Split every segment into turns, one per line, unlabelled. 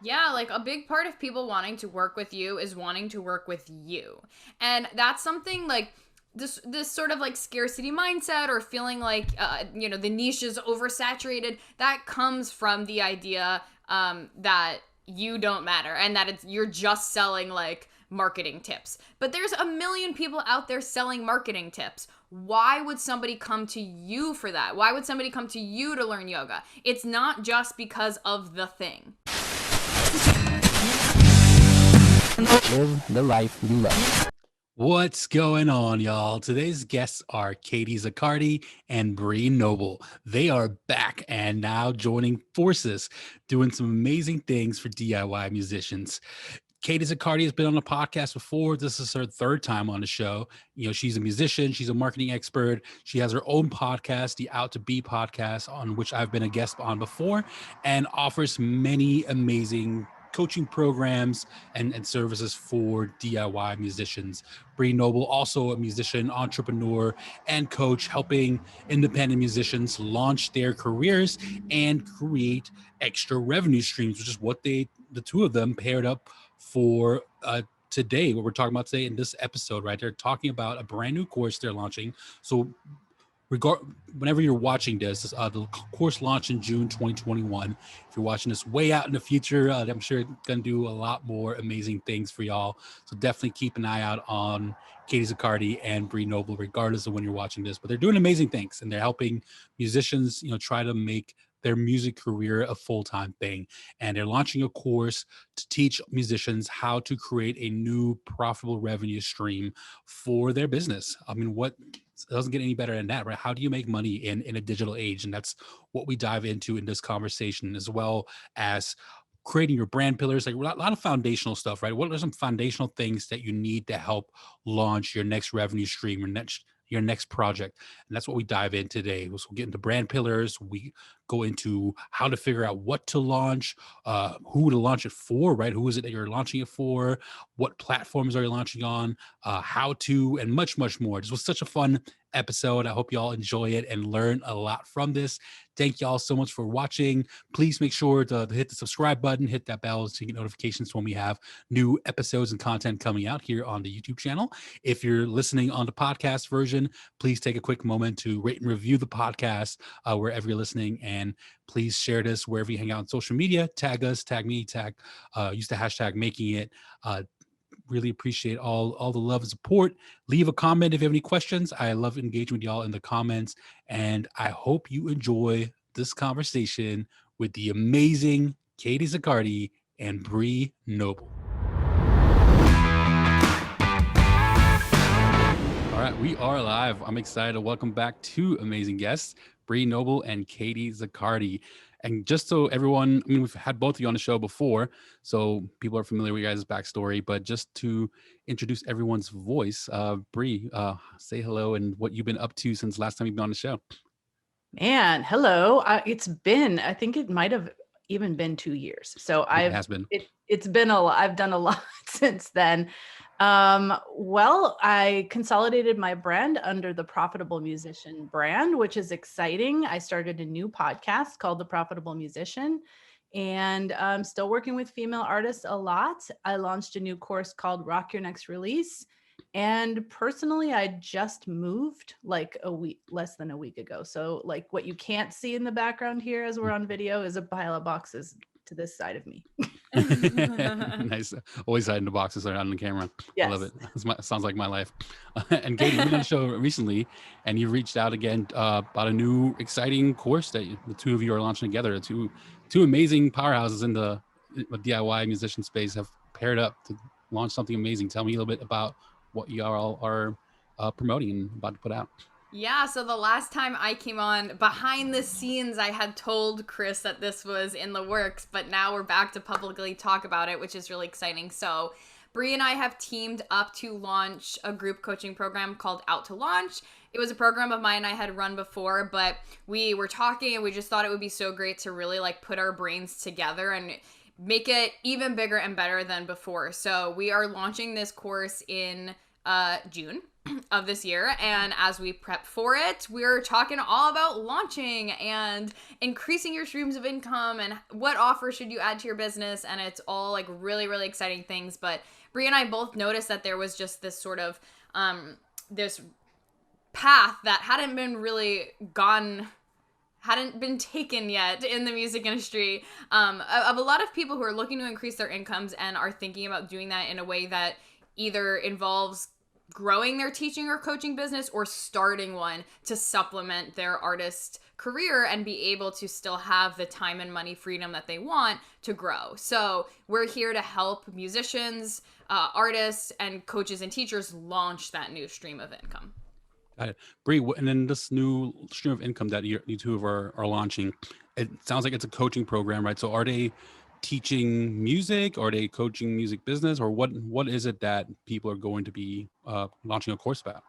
Yeah, like a big part of people wanting to work with you is wanting to work with you. And that's something like this sort of like scarcity mindset or feeling like the niche is oversaturated, that comes from the idea that you don't matter and that you're just selling like marketing tips. But there's a million people out there selling marketing tips. Why would somebody come to you for that? Why would somebody come to you to learn yoga? It's not just because of the thing.
Live the life you love.
What's going on, y'all? Today's guests are Katie Zaccardi and Bree Noble. They are back and now joining forces, doing some amazing things for DIY musicians. Katie Zaccardi has been on the podcast before. This is her third time on the show. You know, she's a musician. She's a marketing expert. She has her own podcast, the Out to Be podcast, on which I've been a guest on before, and offers many amazing coaching programs and services for DIY musicians. Bree Noble, also a musician, entrepreneur, and coach, helping independent musicians launch their careers and create extra revenue streams, which is what the two of them paired up for today, what we're talking about today in this episode, right? They're talking about a brand new course they're launching. So whenever you're watching this, the course launched in June 2021. If you're watching this way out in the future, I'm sure it's going to do a lot more amazing things for y'all. So definitely keep an eye out on Katie Zaccardi and Bree Noble, regardless of when you're watching this. But they're doing amazing things, and they're helping musicians, try to make their music career a full-time thing. And they're launching a course to teach musicians how to create a new profitable revenue stream for their business. I mean, it doesn't get any better than that, right? How do you make money in a digital age? And that's what we dive into in this conversation, as well as creating your brand pillars, like a lot of foundational stuff, right? What are some foundational things that you need to help launch your next revenue stream or your next project? And that's what we dive in today. So we'll get into brand pillars. We go into how to figure out what to launch, who to launch it for, right? Who is it that you're launching it for? What platforms are you launching on? How to, and much, much more. This was such a fun episode. I hope you all enjoy it and learn a lot from this. Thank you all so much for watching. Please make sure to hit the subscribe button, hit that bell to get notifications when we have new episodes and content coming out here on the YouTube channel. If you're listening on the podcast version, please take a quick moment to rate and review the podcast wherever you're listening, and please share this wherever you hang out on social media. Tag us, tag me, use the hashtag making it. Really appreciate all the love and support. Leave a comment if you have any questions. I love engaging with y'all in the comments, and I hope you enjoy this conversation with the amazing Katie Zaccardi and Bree Noble. All right, we are live. I'm excited to welcome back two amazing guests, Bree Noble and Katie Zaccardi. And just so everyone, we've had both of you on the show before, so people are familiar with your guys' backstory, but just to introduce everyone's voice, Bree, say hello and what you've been up to since last time you've been on the show.
Man, hello. I think it might have even been 2 years. So it's been a lot. I've done a lot since then. Well, I consolidated my brand under the Profitable Musician brand, which is exciting. I started a new podcast called The Profitable Musician, and I'm still working with female artists a lot. I launched a new course called Rock Your Next Release. And personally, I just moved like less than a week ago. So like what you can't see in the background here as we're on video is a pile of boxes to this side of me.
Nice. Always hiding the boxes on the camera. Yes. I love it. Sounds like my life. And Katie, you've been on the show recently, and you reached out again about a new exciting course that the two of you are launching together. Two amazing powerhouses in the DIY musician space have paired up to launch something amazing. Tell me a little bit about what you all are promoting and about to put out.
Yeah, so the last time I came on, behind the scenes, I had told Chris that this was in the works, but now we're back to publicly talk about it, which is really exciting. So Bree and I have teamed up to launch a group coaching program called Out to Launch. It was a program of mine I had run before, but we were talking and we just thought it would be so great to really like put our brains together and make it even bigger and better than before. So we are launching this course in June of this year. And as we prep for it, we're talking all about launching and increasing your streams of income and what offers should you add to your business. And it's all like really, really exciting things. But Bree and I both noticed that there was just this sort of this path that hadn't been taken yet in the music industry, of a lot of people who are looking to increase their incomes and are thinking about doing that in a way that either involves growing their teaching or coaching business or starting one to supplement their artist career and be able to still have the time and money freedom that they want to grow. So we're here to help musicians, artists, and coaches and teachers launch that new stream of income.
Got it. Bree, and then this new stream of income that you two are launching, it sounds like it's a coaching program, right? So are they teaching music? Are they coaching music business? Or what is it that people are going to be launching a course about?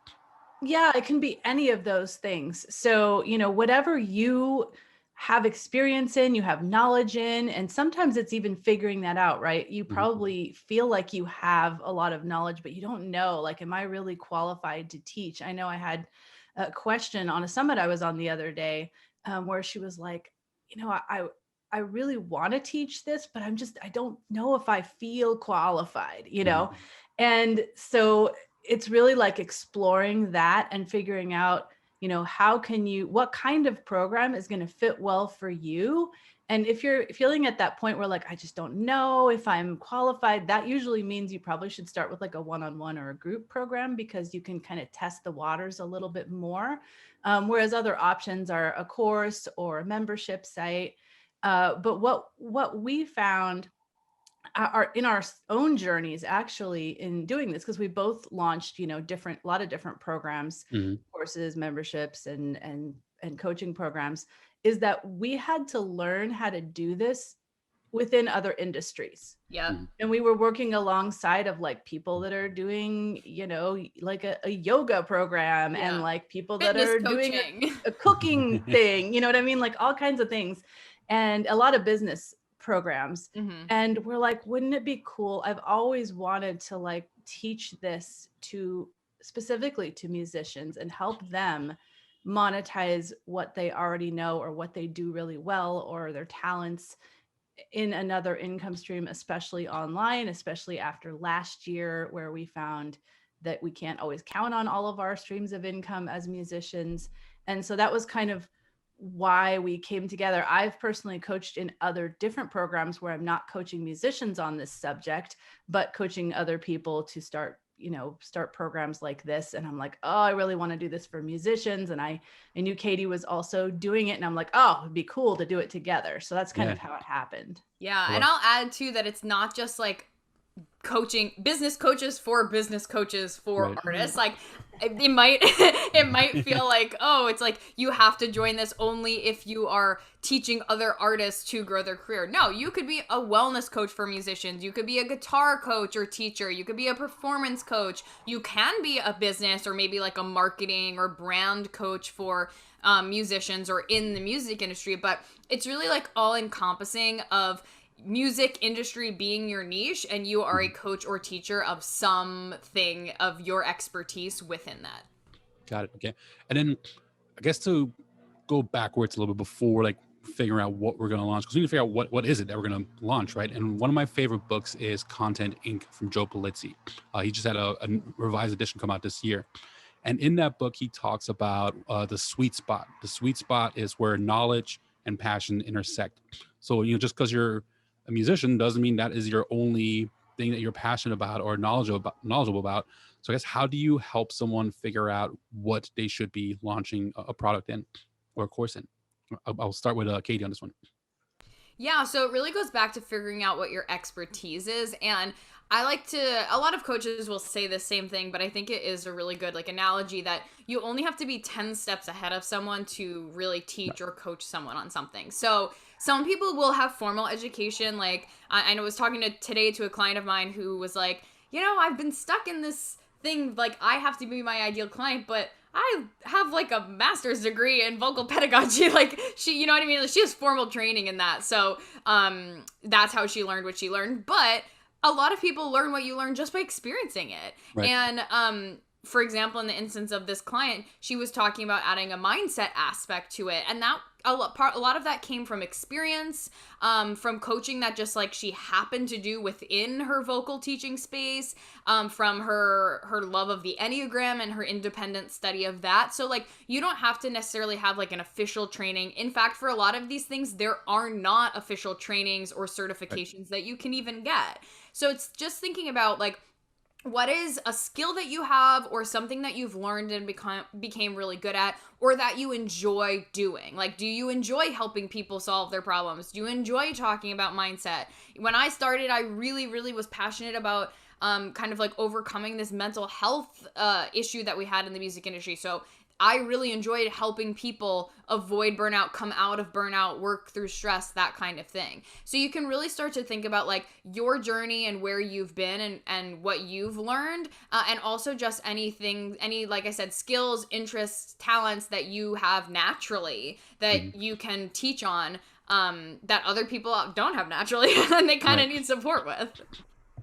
Yeah, it can be any of those things. So, whatever you have experience in, you have knowledge in, and sometimes it's even figuring that out, right? You probably feel like you have a lot of knowledge, but you don't know, like, am I really qualified to teach? I know I had a question on a summit I was on the other day, where she was like, I really want to teach this, but I don't know if I feel qualified, And so it's really like exploring that and figuring out, what kind of program is going to fit well for you. And if you're feeling at that point where like, I just don't know if I'm qualified, that usually means you probably should start with like a one-on-one or a group program, because you can kind of test the waters a little bit more. Whereas other options are a course or a membership site. But what we found are in our own journeys actually in doing this, because we both launched, a lot of different programs, courses, memberships, and coaching programs, is that we had to learn how to do this within other industries.
Yeah.
And we were working alongside of like people that are doing, like a yoga program, and like people that are doing a cooking thing, you know what I mean? Like all kinds of things, and a lot of business programs. And we're like, wouldn't it be cool? I've always wanted to like teach this specifically to musicians and help them monetize what they already know or what they do really well or their talents in another income stream, especially online, especially after last year where we found that we can't always count on all of our streams of income as musicians. And so that was kind of why we came together. I've personally coached in other different programs where I'm not coaching musicians on this subject, but coaching other people to start programs like this. And I'm like, oh, I really want to do this for musicians. And I knew Katie was also doing it. And I'm like, oh, it'd be cool to do it together. So that's kind of how it happened.
Yeah. And I'll add too that it's not just like coaching business coaches for artists. Like it might feel like, oh, it's like you have to join this only if you are teaching other artists to grow their career. No, you could be a wellness coach for musicians. You could be a guitar coach or teacher. You could be a performance coach. You can be a business or maybe like a marketing or brand coach for musicians or in the music industry. But it's really like all encompassing of music industry being your niche, and you are a coach or teacher of something of your expertise within that.
Got it. Okay. And then I guess to go backwards a little bit before like figuring out what we're going to launch, because we need to figure out what is it that we're going to launch, right? And one of my favorite books is Content Inc. from Joe Pulizzi. He just had a revised edition come out this year. And in that book, he talks about the sweet spot. The sweet spot is where knowledge and passion intersect. So, just because you're a musician doesn't mean that is your only thing that you're passionate about or knowledgeable about. So I guess, how do you help someone figure out what they should be launching a product in or a course in? I'll start with Katie on this one.
Yeah, so it really goes back to figuring out what your expertise is. And a lot of coaches will say the same thing, but I think it is a really good analogy that you only have to be 10 steps ahead of someone to really teach or coach someone on something. So some people will have formal education. Like I was talking today to a client of mine who was like, I've been stuck in this thing. Like I have to be my ideal client, but I have like a master's degree in vocal pedagogy. Like she, you know what I mean? She has formal training in that. So that's how she learned what she learned. But a lot of people learn what you learn just by experiencing it.
Right.
And for example, in the instance of this client, she was talking about adding a mindset aspect to it, and that a lot of that came from experience, from coaching that just like she happened to do within her vocal teaching space, from her love of the Enneagram and her independent study of that. So like you don't have to necessarily have like an official training. In fact, for a lot of these things, there are not official trainings or certifications that you can even get. So it's just thinking about like, what is a skill that you have or something that you've learned and became really good at, or that you enjoy doing? Like, do you enjoy helping people solve their problems? Do you enjoy talking about mindset? When I started, I really, really was passionate about kind of like overcoming this mental health issue that we had in the music industry. So I really enjoyed helping people avoid burnout, come out of burnout, work through stress, that kind of thing. So you can really start to think about like your journey and where you've been and what you've learned, and also just anything, like I said, skills, interests, talents that you have naturally that you can teach on, that other people don't have naturally and they kind of need support with.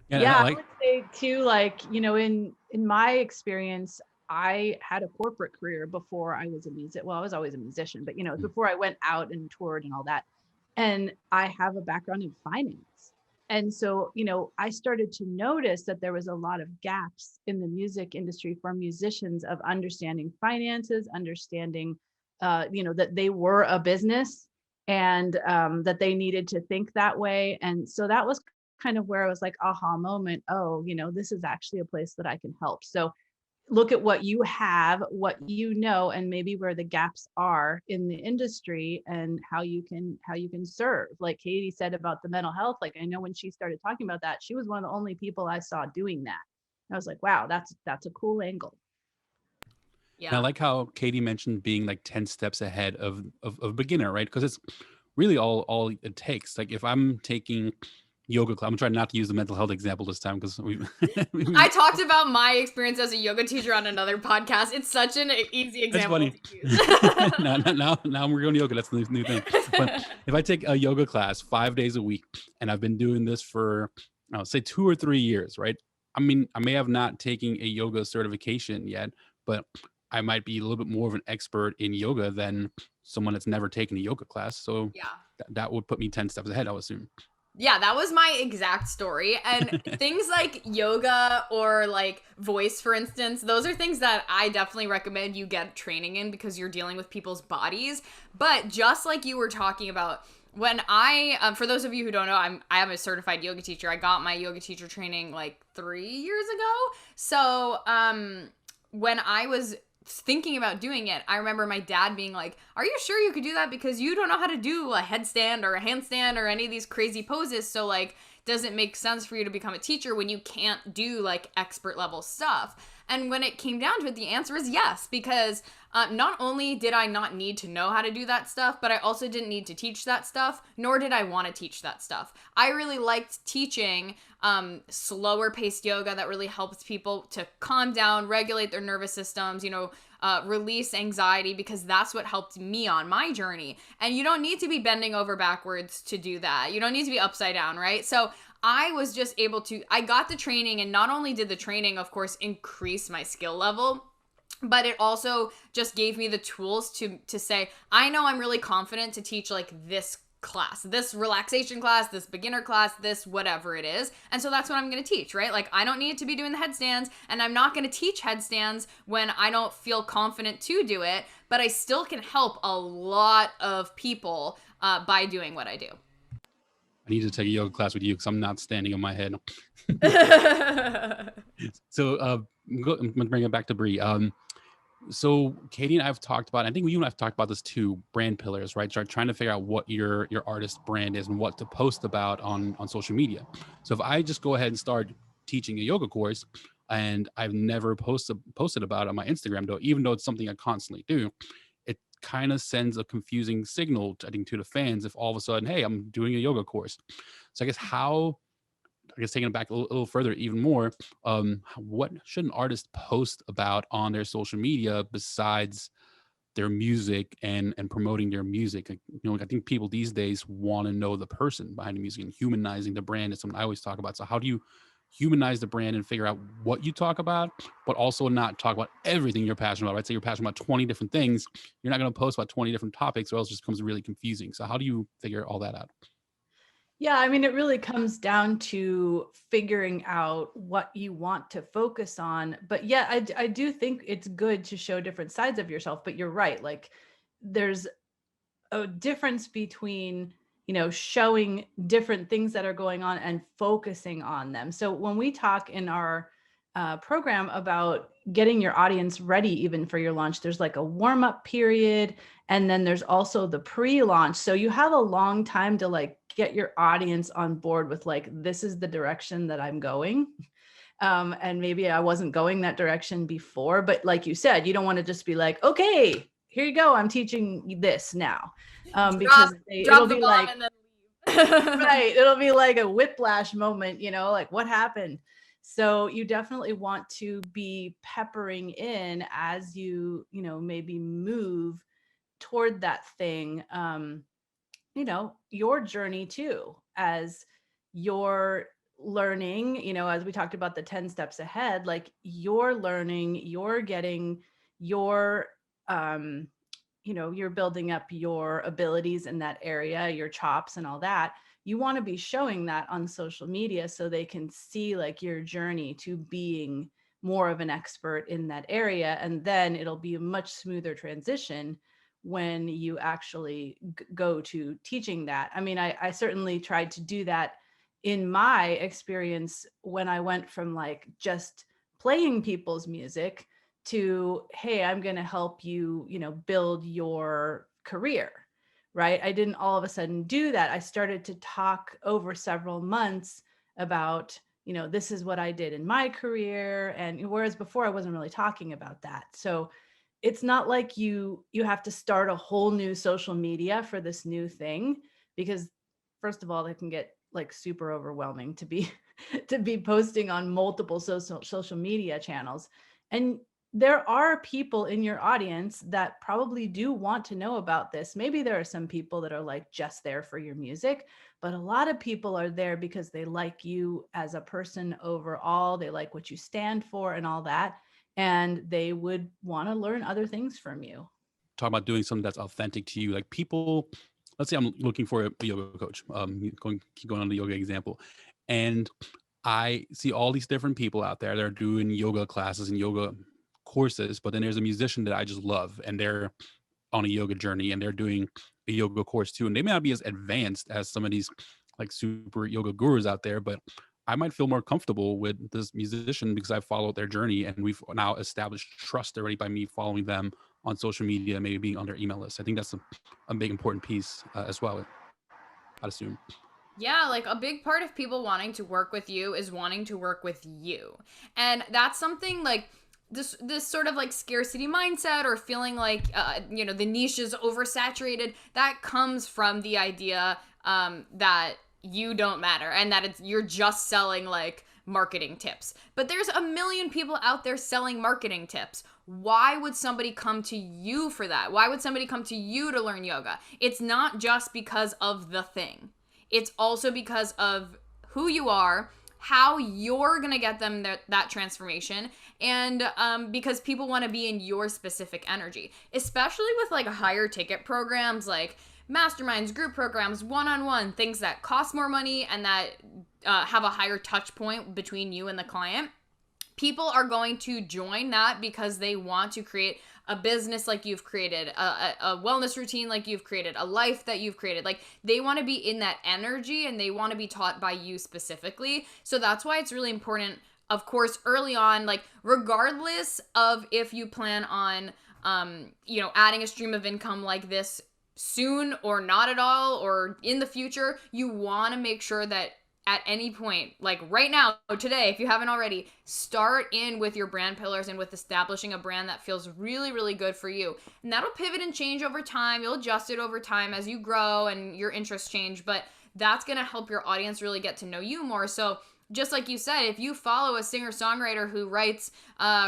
Yeah, I would say too, like, in my experience, I had a corporate career before I was a music. Well, I was always a musician, but before I went out and toured and all that. And I have a background in finance. And so, I started to notice that there was a lot of gaps in the music industry for musicians of understanding finances, understanding, that they were a business and that they needed to think that way. And so that was kind of where I was like, aha moment. Oh, this is actually a place that I can help. So look at what you have, what and maybe where the gaps are in the industry and how you can serve. Like Katie said about the mental health, like I know when she started talking about that, she was one of the only people I saw doing that. I was like, wow, that's a cool angle.
Yeah. And I like how Katie mentioned being like 10 steps ahead of a beginner, right? Because it's really all it takes. Like if I'm taking yoga class, I'm trying not to use the mental health example this time because
I talked about my experience as a yoga teacher on another podcast. It's such an easy example to use.
now we're going to yoga. That's the new thing. But if I take a yoga class 5 days a week, and I've been doing this for, I'll say 2 or 3 years, right? I mean, I may have not taken a yoga certification yet, but I might be a little bit more of an expert in yoga than someone that's never taken a yoga class. So
yeah,
that would put me 10 steps ahead, I would assume.
Yeah, that was my exact story. And things like yoga or like voice, for instance, those are things that I definitely recommend you get training in because you're dealing with people's bodies. But just like you were talking about, when I, for those of you who don't know, I am a certified yoga teacher. I got my yoga teacher training like 3 years ago. So when I was thinking about doing it, I remember my dad being like, are you sure you could do that? Because you don't know how to do a headstand or a handstand or any of these crazy poses. So like, does it make sense for you to become a teacher when you can't do like expert level stuff? And when it came down to it, the answer is yes, because not only did I not need to know how to do that stuff, but I also didn't need to teach that stuff, nor did I want to teach that stuff. I really liked teaching slower paced yoga that really helps people to calm down, regulate their nervous systems, release anxiety, because that's what helped me on my journey. And you don't need to be bending over backwards to do that. You don't need to be upside down, right? So I was just able to, I got the training, and not only did the training, of course, increase my skill level, but it also just gave me the tools to say, I know I'm really confident to teach like this class, this relaxation class, this beginner class, this whatever it is. And so that's what I'm going to teach, right? Like I don't need to be doing the headstands, and I'm not going to teach headstands when I don't feel confident to do it, but I still can help a lot of people by doing what I do.
I need to take a yoga class with you because I'm not standing on my head. So I'm going to bring it back to Bree. So Katie and I have talked about, I think you and I have talked about this too, brand pillars, right? Start trying to figure out what your artist brand is and what to post about on social media. So if I just go ahead and start teaching a yoga course and I've never posted about it on my Instagram, though, even though it's something I constantly do, it kind of sends a confusing signal, I think, to the fans if all of a sudden, hey, I'm doing a yoga course. So I guess taking it back a little further, even more, what should an artist post about on their social media besides their music and promoting their music. Like, I think people these days want to know the person behind the music, and humanizing the brand is something I always talk about. So how do you humanize the brand and figure out what you talk about, but also not talk about everything you're passionate about, right? Say you're passionate about 20 different things. You're not going to post about 20 different topics, or else it just becomes really confusing. So how do you figure all that out?
Yeah, I mean, it really comes down to figuring out what you want to focus on. But yeah, I do think it's good to show different sides of yourself. But you're right. Like, there's a difference between, showing different things that are going on and focusing on them. So when we talk in our program about getting your audience ready even for your launch, there's like a warm-up period, and then there's also the pre-launch. So you have a long time to like get your audience on board with like, this is the direction that I'm going. And maybe I wasn't going that direction before, but like you said, you don't want to just be like, okay, here you go, I'm teaching this now. Because it'll be like, and then right, it'll be like a whiplash moment, like what happened? So you definitely want to be peppering in as you, maybe move toward that thing, your journey too, as you're learning, as we talked about the 10 steps ahead, like you're learning, you're getting your, you're building up your abilities in that area, your chops and all that. You want to be showing that on social media so they can see like your journey to being more of an expert in that area. And then it'll be a much smoother transition when you actually go to teaching that. I mean, I certainly tried to do that in my experience when I went from like just playing people's music to, hey, I'm going to help you, build your career, right? I didn't all of a sudden do that. I started to talk over several months about, this is what I did in my career. And whereas before I wasn't really talking about that. So it's not like you have to start a whole new social media for this new thing, because first of all, it can get like super overwhelming to be posting on multiple social media channels. And there are people in your audience that probably do want to know about this. Maybe there are some people that are like just there for your music, but a lot of people are there because they like you as a person overall. They like what you stand for and all that. And they would want to learn other things from you.
Talk about doing something that's authentic to you. Like people, let's say I'm looking for a yoga coach, keep going on the yoga example. And I see all these different people out there that are doing yoga classes and yoga courses, but then there's a musician that I just love, and they're on a yoga journey and they're doing a yoga course too. And they may not be as advanced as some of these like super yoga gurus out there, but I might feel more comfortable with this musician because I followed their journey, and we've now established trust already by me following them on social media, maybe being on their email list. I think that's a big important piece as well, I'd assume.
Yeah, like a big part of people wanting to work with you is wanting to work with you. And that's something like this sort of like scarcity mindset, or feeling like the niche is oversaturated, that comes from the idea that you don't matter, and that you're just selling like marketing tips. But there's a million people out there selling marketing tips. Why would somebody come to you for that? Why would somebody come to you to learn yoga? It's not just because of the thing. It's also because of who you are, how you're going to get them that transformation, and because people want to be in your specific energy, especially with like higher ticket programs like masterminds, group programs, one-on-one, things that cost more money and that have a higher touch point between you and the client. People are going to join that because they want to create a business like you've created, a wellness routine like you've created, a life that you've created. Like they want to be in that energy and they want to be taught by you specifically. So that's why it's really important, of course, early on, like regardless of if you plan on, adding a stream of income like this soon or not at all, or in the future, you want to make sure that at any point, like right now, today, if you haven't already, start in with your brand pillars and with establishing a brand that feels really, really good for you. And that'll pivot and change over time. You'll adjust it over time as you grow and your interests change. But that's going to help your audience really get to know you more. So just like you said, if you follow a singer-songwriter who writes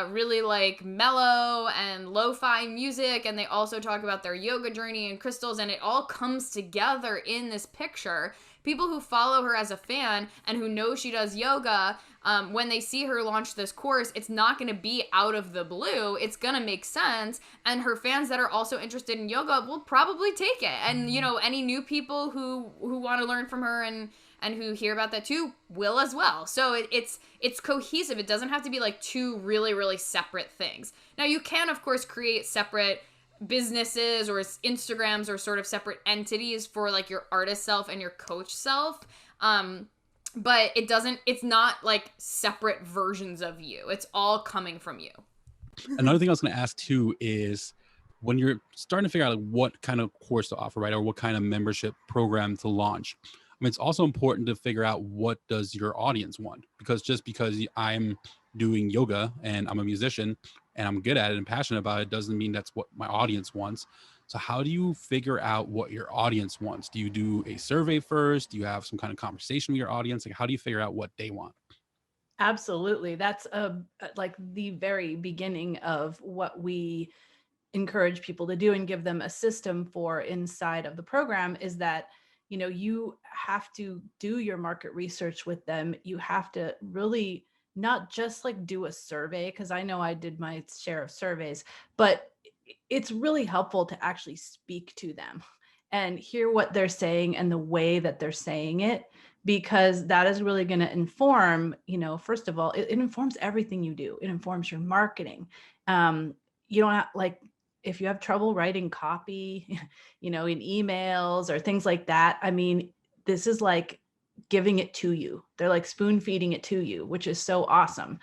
really like mellow and lo-fi music, and they also talk about their yoga journey and crystals, and it all comes together in this picture, people who follow her as a fan and who know she does yoga, when they see her launch this course, it's not going to be out of the blue. It's going to make sense. And her fans that are also interested in yoga will probably take it. And, you know, any new people who want to learn from her and who hear about that too will as well. So it's cohesive. It doesn't have to be like two really, really separate things. Now you can, of course, create separate businesses or Instagrams or sort of separate entities for like your artist self and your coach self. But it's not like separate versions of you. It's all coming from you.
Another thing I was going to ask too is when you're starting to figure out like what kind of course to offer, right? Or what kind of membership program to launch. I mean, it's also important to figure out what does your audience want, because just because I'm doing yoga and I'm a musician and I'm good at it and passionate about it doesn't mean that's what my audience wants. So how do you figure out what your audience wants? Do you do a survey first? Do you have some kind of conversation with your audience? Like, how do you figure out what they want?
Absolutely. That's like the very beginning of what we encourage people to do and give them a system for inside of the program, is that, you know, you have to do your market research with them. You have to really not just like do a survey, because I know I did my share of surveys, but it's really helpful to actually speak to them and hear what they're saying and the way that they're saying it, because that is really going to inform, you know, first of all, it informs everything you do. It informs your marketing. You don't have, like, if you have trouble writing copy, you know, in emails or things like that, I mean, this is like giving it to you. They're like spoon feeding it to you, which is so awesome.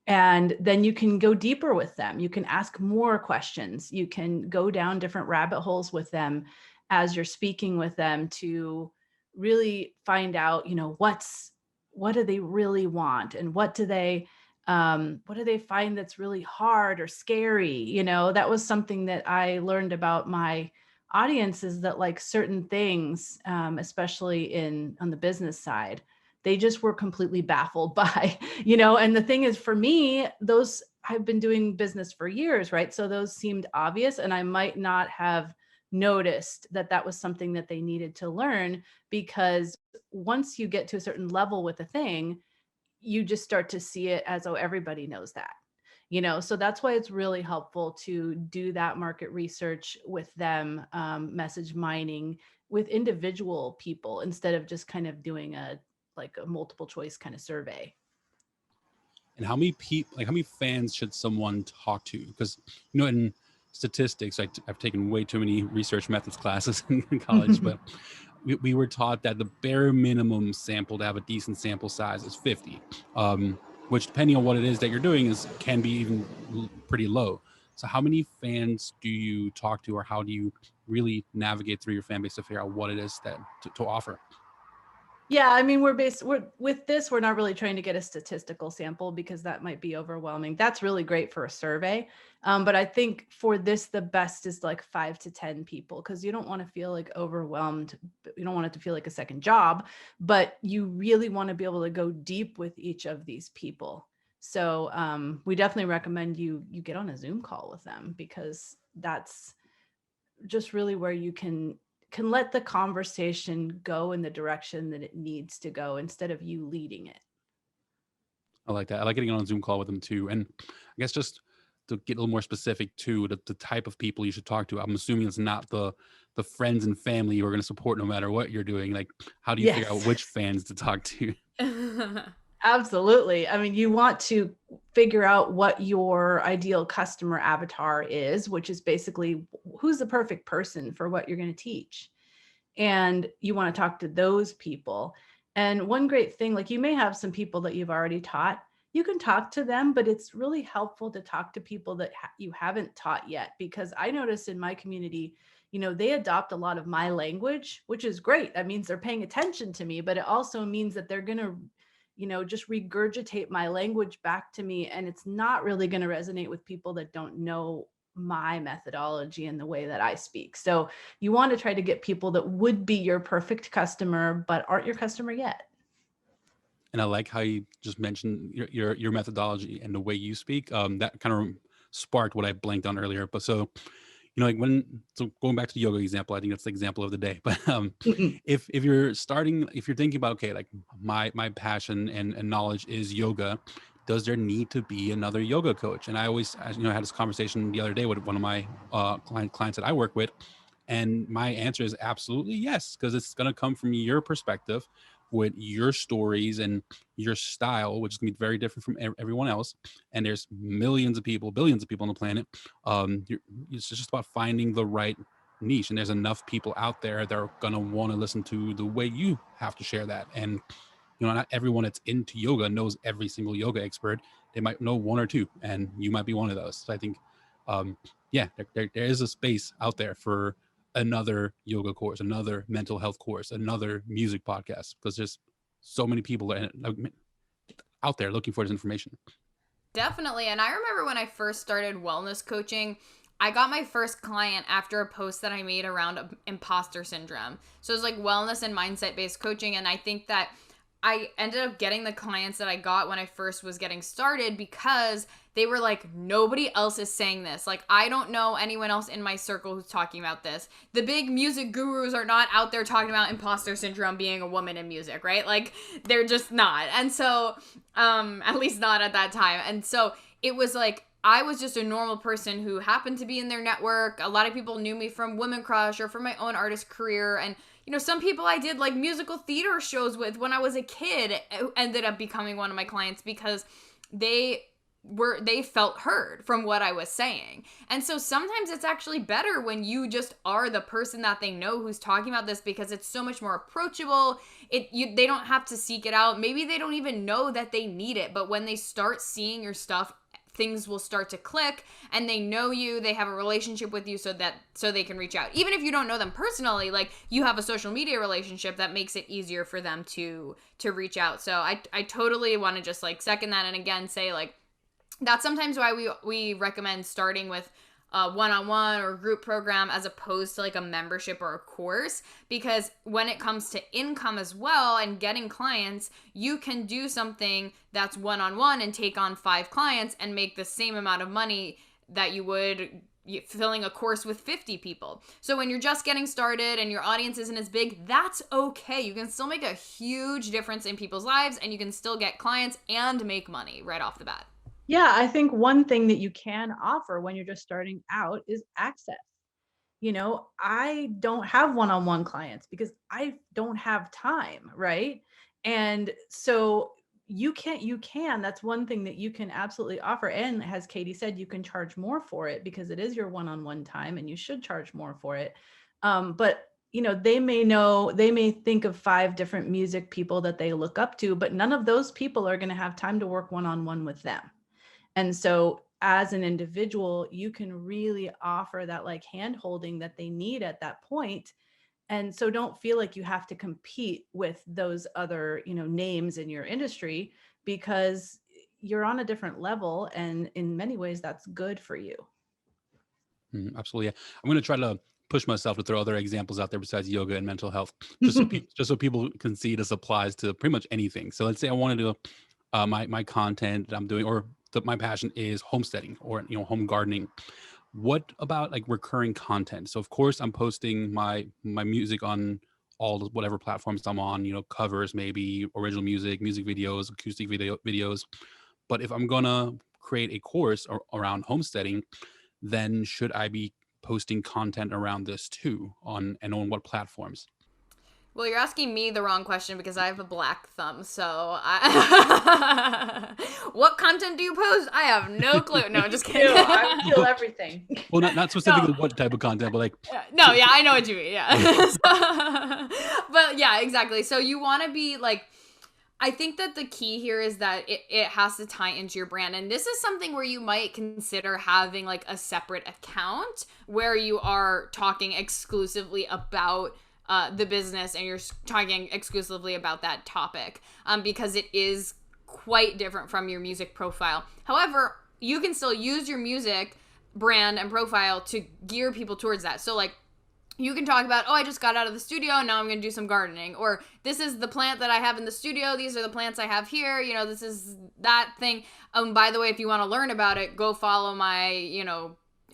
And then you can go deeper with them. You can ask more questions. You can go down different rabbit holes with them as you're speaking with them to really find out, you know, what do they really want, and what do they find that's really hard or scary? You know, that was something that I learned about my audience, is that like certain things, especially on the business side, they just were completely baffled by, you know, and the thing is, for me, those, I've been doing business for years, right? So those seemed obvious, and I might not have noticed that that was something that they needed to learn, because once you get to a certain level with a thing, you just start to see it as, oh, everybody knows that, you know. So that's why it's really helpful to do that market research with them, message mining with individual people, instead of just kind of doing a multiple choice kind of survey.
And how many people, like how many fans should someone talk to? Because, you know, in statistics, I've taken way too many research methods classes in college, but we were taught that the bare minimum sample to have a decent sample size is 50, which, depending on what it is that you're doing, can be even pretty low. So how many fans do you talk to, or how do you really navigate through your fan base to figure out what it is that to offer?
Yeah, I mean, we're with this, we're not really trying to get a statistical sample, because that might be overwhelming. That's really great for a survey. But I think for this, the best is like 5 to 10 people, because you don't want to feel like overwhelmed. You don't want it to feel like a second job, but you really want to be able to go deep with each of these people. So we definitely recommend you get on a Zoom call with them, because that's just really where you can let the conversation go in the direction that it needs to go, instead of you leading it.
I like that. I like getting on a Zoom call with them too. And I guess just to get a little more specific to the type of people you should talk to, I'm assuming it's not the friends and family who are going to support no matter what you're doing. Like, how do you figure out which fans to talk to?
Absolutely. I mean, you want to figure out what your ideal customer avatar is, which is basically who's the perfect person for what you're going to teach. And you want to talk to those people. And one great thing, like, you may have some people that you've already taught, you can talk to them, but it's really helpful to talk to people that you haven't taught yet, because I noticed in my community, you know, they adopt a lot of my language, which is great. That means they're paying attention to me, but it also means that they're going to, you know, just regurgitate my language back to me. And it's not really going to resonate with people that don't know my methodology and the way that I speak. So you want to try to get people that would be your perfect customer, but aren't your customer yet.
And I like how you just mentioned your methodology and the way you speak. That kind of sparked what I blanked on earlier. But so, like so going back to the yoga example, I think that's the example of the day. But if you're thinking about, okay, like my passion and knowledge is yoga, does there need to be another yoga coach? And I always, I had this conversation the other day with one of my clients that I work with, and my answer is absolutely yes, because it's going to come from your perspective with your stories and your style, which is going to be very different from everyone else. And there's millions of people, billions of people on the planet. It's just about finding the right niche, and there's enough people out there that are going to want to listen to the way you have to share that. And not everyone that's into yoga knows every single yoga expert. They might know one or two, and you might be one of those. So I think there is a space out there for another yoga course, another mental health course, another music podcast, because there's so many people out there looking for this information.
Definitely. And I remember when I first started wellness coaching, I got my first client after a post that I made around imposter syndrome. So it was like wellness and mindset based coaching. And I think that I ended up getting the clients that I got when I first was getting started because they were like, nobody else is saying this. Like, I don't know anyone else in my circle who's talking about this. The big music gurus are not out there talking about imposter syndrome being a woman in music, right? Like, they're just not. And so, at least not at that time. And so it was like, I was just a normal person who happened to be in their network. A lot of people knew me from Women Crush or from my own artist career. And some people I did like musical theater shows with when I was a kid ended up becoming one of my clients because they felt heard from what I was saying. And so sometimes it's actually better when you just are the person that they know who's talking about this, because it's so much more approachable. They don't have to seek it out. Maybe they don't even know that they need it, but when they start seeing your stuff, things will start to click, and they know you, they have a relationship with you, so they can reach out. Even if you don't know them personally, like, you have a social media relationship that makes it easier for them to reach out. So I totally want to just like second that, and again say like that's sometimes why we recommend starting with a one-on-one or group program as opposed to like a membership or a course, because when it comes to income as well and getting clients, you can do something that's one-on-one and take on 5 clients and make the same amount of money that you would filling a course with 50 people. So when you're just getting started and your audience isn't as big, that's okay. You can still make a huge difference in people's lives, and you can still get clients and make money right off the bat.
Yeah, I think one thing that you can offer when you're just starting out is access. I don't have one-on-one clients because I don't have time, right? And so you can, that's one thing that you can absolutely offer. And as Katie said, you can charge more for it because it is your one-on-one time, and you should charge more for it. But they may think of 5 different music people that they look up to, but none of those people are going to have time to work one-on-one with them. And so as an individual, you can really offer that like hand holding that they need at that point. And so don't feel like you have to compete with those other, names in your industry, because you're on a different level. And in many ways, that's good for you.
Absolutely. Yeah. I'm going to try to push myself to throw other examples out there besides yoga and mental health, just so people can see this applies to pretty much anything. So let's say I wanted to my content that I'm doing, or my passion is homesteading or home gardening. What about like recurring content? So of course I'm posting my music on all the whatever platforms I'm on, covers, maybe original music videos, acoustic videos. But if I'm gonna create a course around homesteading, then should I be posting content around this too on what platforms?
Well, you're asking me the wrong question because I have a black thumb, so what content do you post? I have no clue. No, just kidding.
I feel everything.
Well, not specifically what type of content, but like...
No, yeah, I know what you mean, yeah. But yeah, exactly. So you want to be like... I think that the key here is that it has to tie into your brand. And this is something where you might consider having like a separate account where you are talking exclusively about the business and you're talking exclusively about that topic, because it is quite different from your music profile. However, you can still use your music brand and profile to gear people towards that. So like, you can talk about, I just got out of the studio and now I'm going to do some gardening. Or this is the plant that I have in the studio. These are the plants I have here. This is that thing. By the way, if you want to learn about it, go follow my,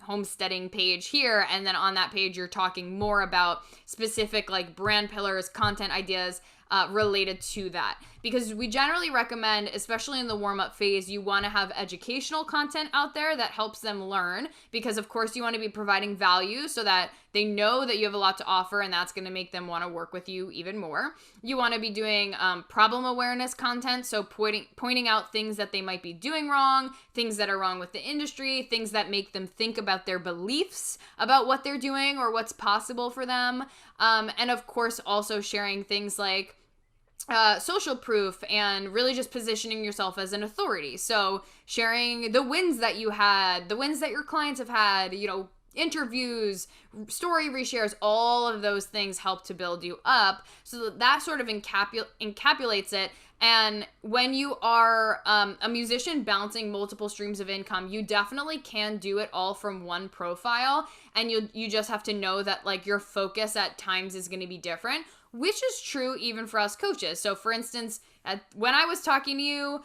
homesteading page here. And then on that page, you're talking more about specific like brand pillars, content ideas, related to that, because we generally recommend, especially in the warm-up phase, you want to have educational content out there that helps them learn, because of course you want to be providing value so that they know that you have a lot to offer, and that's going to make them want to work with you even more. You want to be doing problem awareness content, so pointing out things that they might be doing wrong, things that are wrong with the industry, things that make them think about their beliefs about what they're doing or what's possible for them, and of course also sharing things like social proof and really just positioning yourself as an authority. So sharing the wins that you had, the wins that your clients have had, interviews, story reshares, all of those things help to build you up. So that sort of encapsulates it. And when you are a musician bouncing multiple streams of income, you definitely can do it all from one profile. And you just have to know that like your focus at times is going to be different, which is true even for us coaches. So for instance, when I was talking to you,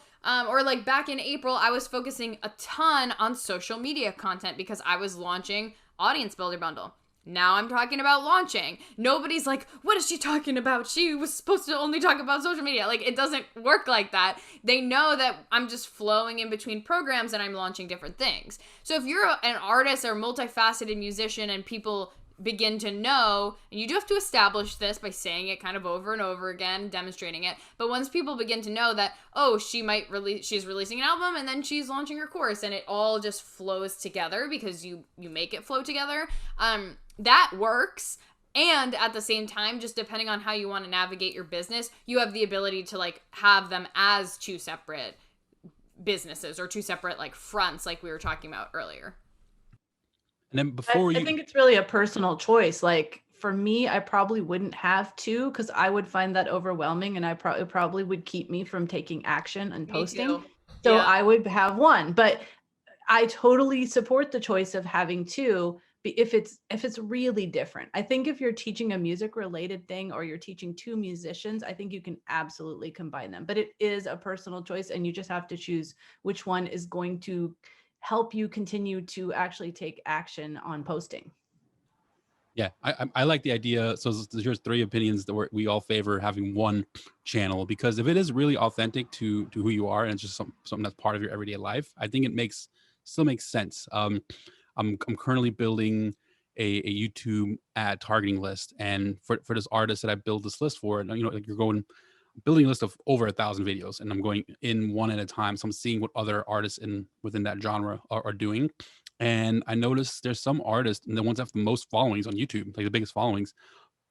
or like back in April, I was focusing a ton on social media content because I was launching Audience Builder Bundle. Now I'm talking about launching. Nobody's like, what is she talking about? She was supposed to only talk about social media. Like, it doesn't work like that. They know that I'm just flowing in between programs and I'm launching different things. So if you're an artist or multifaceted musician and people begin to know, and you do have to establish this by saying it kind of over and over again, demonstrating it, but once people begin to know that, she's releasing an album and then she's launching her course, and it all just flows together because you make it flow together, that works. And at the same time, just depending on how you want to navigate your business, you have the ability to like have them as two separate businesses or two separate like fronts, like we were talking about earlier.
And then
I think it's really a personal choice. Like for me, I probably wouldn't have two because I would find that overwhelming, and it probably would keep me from taking action and posting. So yeah. I would have one, but I totally support the choice of having two if it's really different. I think if you're teaching a music related thing or you're teaching two musicians, I think you can absolutely combine them, but it is a personal choice and you just have to choose which one is going to help you continue to actually take action on posting.
Yeah, I like the idea. So here's three opinions that we all favor having one channel, because if it is really authentic to who you are and it's just something that's part of your everyday life, I think it still makes sense. I'm currently building a YouTube ad targeting list, and for this artist that I build this list for, like you're building a list of over 1,000 videos, and I'm going in one at a time. So I'm seeing what other artists within that genre are doing. And I noticed there's some artists, and the ones that have the most followings on YouTube, like the biggest followings,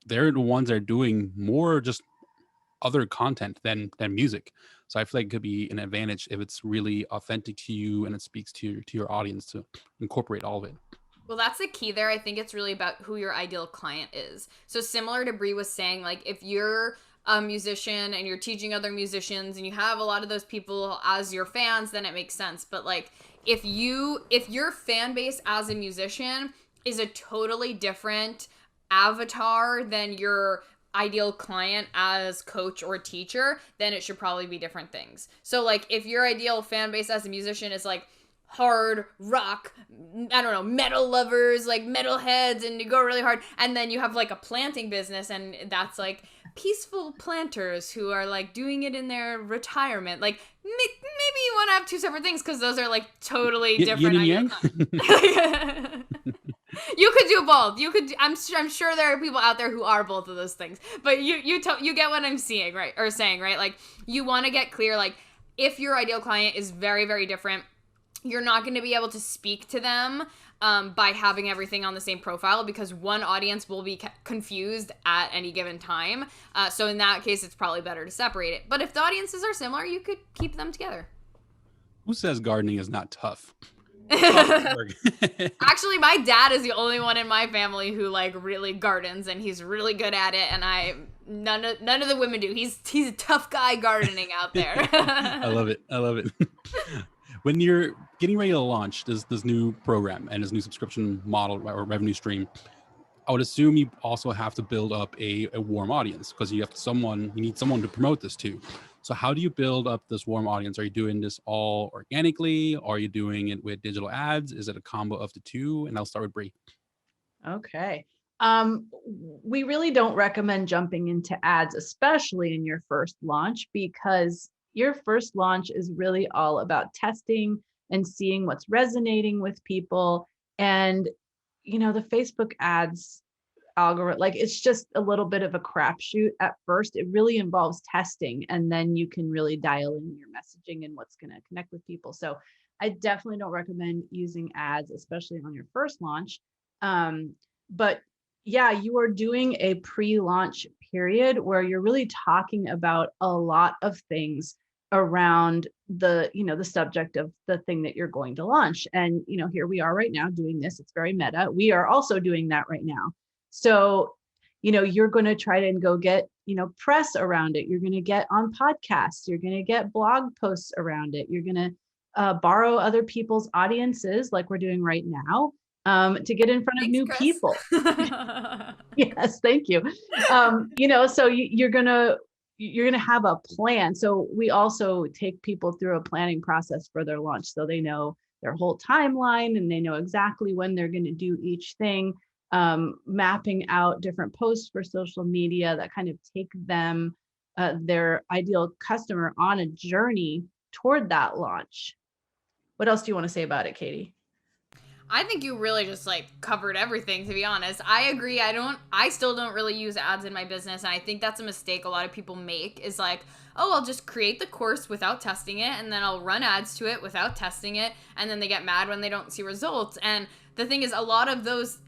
they're the ones that are doing more just other content than music. So I feel like it could be an advantage if it's really authentic to you and it speaks to your audience to incorporate all of it.
Well, that's the key there. I think it's really about who your ideal client is. So similar to Bree was saying, like if you're a musician and you're teaching other musicians and you have a lot of those people as your fans, then it makes sense. But like if your fan base as a musician is a totally different avatar than your ideal client as coach or teacher, then it should probably be different things. So like if your ideal fan base as a musician is like hard rock, I don't know, metal lovers, like metal heads, and you go really hard, and then you have like a planting business and that's like peaceful planters who are like doing it in their retirement, like maybe you want to have two separate things because those are like totally different.
Yin and yang?
You could do both. You could. I'm sure there are people out there who are both of those things. But you get what I'm seeing, right? Or saying, right? Like you want to get clear. Like if your ideal client is very, very different, you're not going to be able to speak to them by having everything on the same profile, because one audience will be confused at any given time. So in that case, it's probably better to separate it. But if the audiences are similar, you could keep them together.
Who says gardening is not tough?
Actually, my dad is the only one in my family who like really gardens, and he's really good at it, and none of the women do. He's a tough guy gardening out there.
I love it. When you're getting ready to launch this new program and this new subscription model or revenue stream, I would assume you also have to build up a warm audience because you need someone to promote this to. So how do you build up this warm audience? Are you doing this all organically? Are you doing it with digital ads? Is it a combo of the two? And I'll start with Bree.
Okay. We really don't recommend jumping into ads, especially in your first launch, because your first launch is really all about testing and seeing what's resonating with people. And, the Facebook ads algorithm, like it's just a little bit of a crapshoot at first. It really involves testing, and then you can really dial in your messaging and what's going to connect with people. So I definitely don't recommend using ads, especially on your first launch. But yeah, you are doing a pre-launch period where you're really talking about a lot of things around the subject of the thing that you're going to launch. And here we are right now doing this. It's very meta. We are also doing that right now. So you're going to try to go get press around it. You're going to get on podcasts. You're going to get blog posts around it. You're going to borrow other people's audiences like we're doing right now, to get in front of new
Chris.
people. Yes, thank you. So you're gonna have a plan. So we also take people through a planning process for their launch, so they know their whole timeline and they know exactly when they're going to do each thing. Mapping out different posts for social media that kind of take them, their ideal customer, on a journey toward that launch. What else do you want to say about it, Katie?
I think you really just like covered everything, to be honest. I agree. I still don't really use ads in my business. And I think that's a mistake a lot of people make, is like, oh, I'll just create the course without testing it. And then I'll run ads to it without testing it. And then they get mad when they don't see results. And the thing is, a lot of those,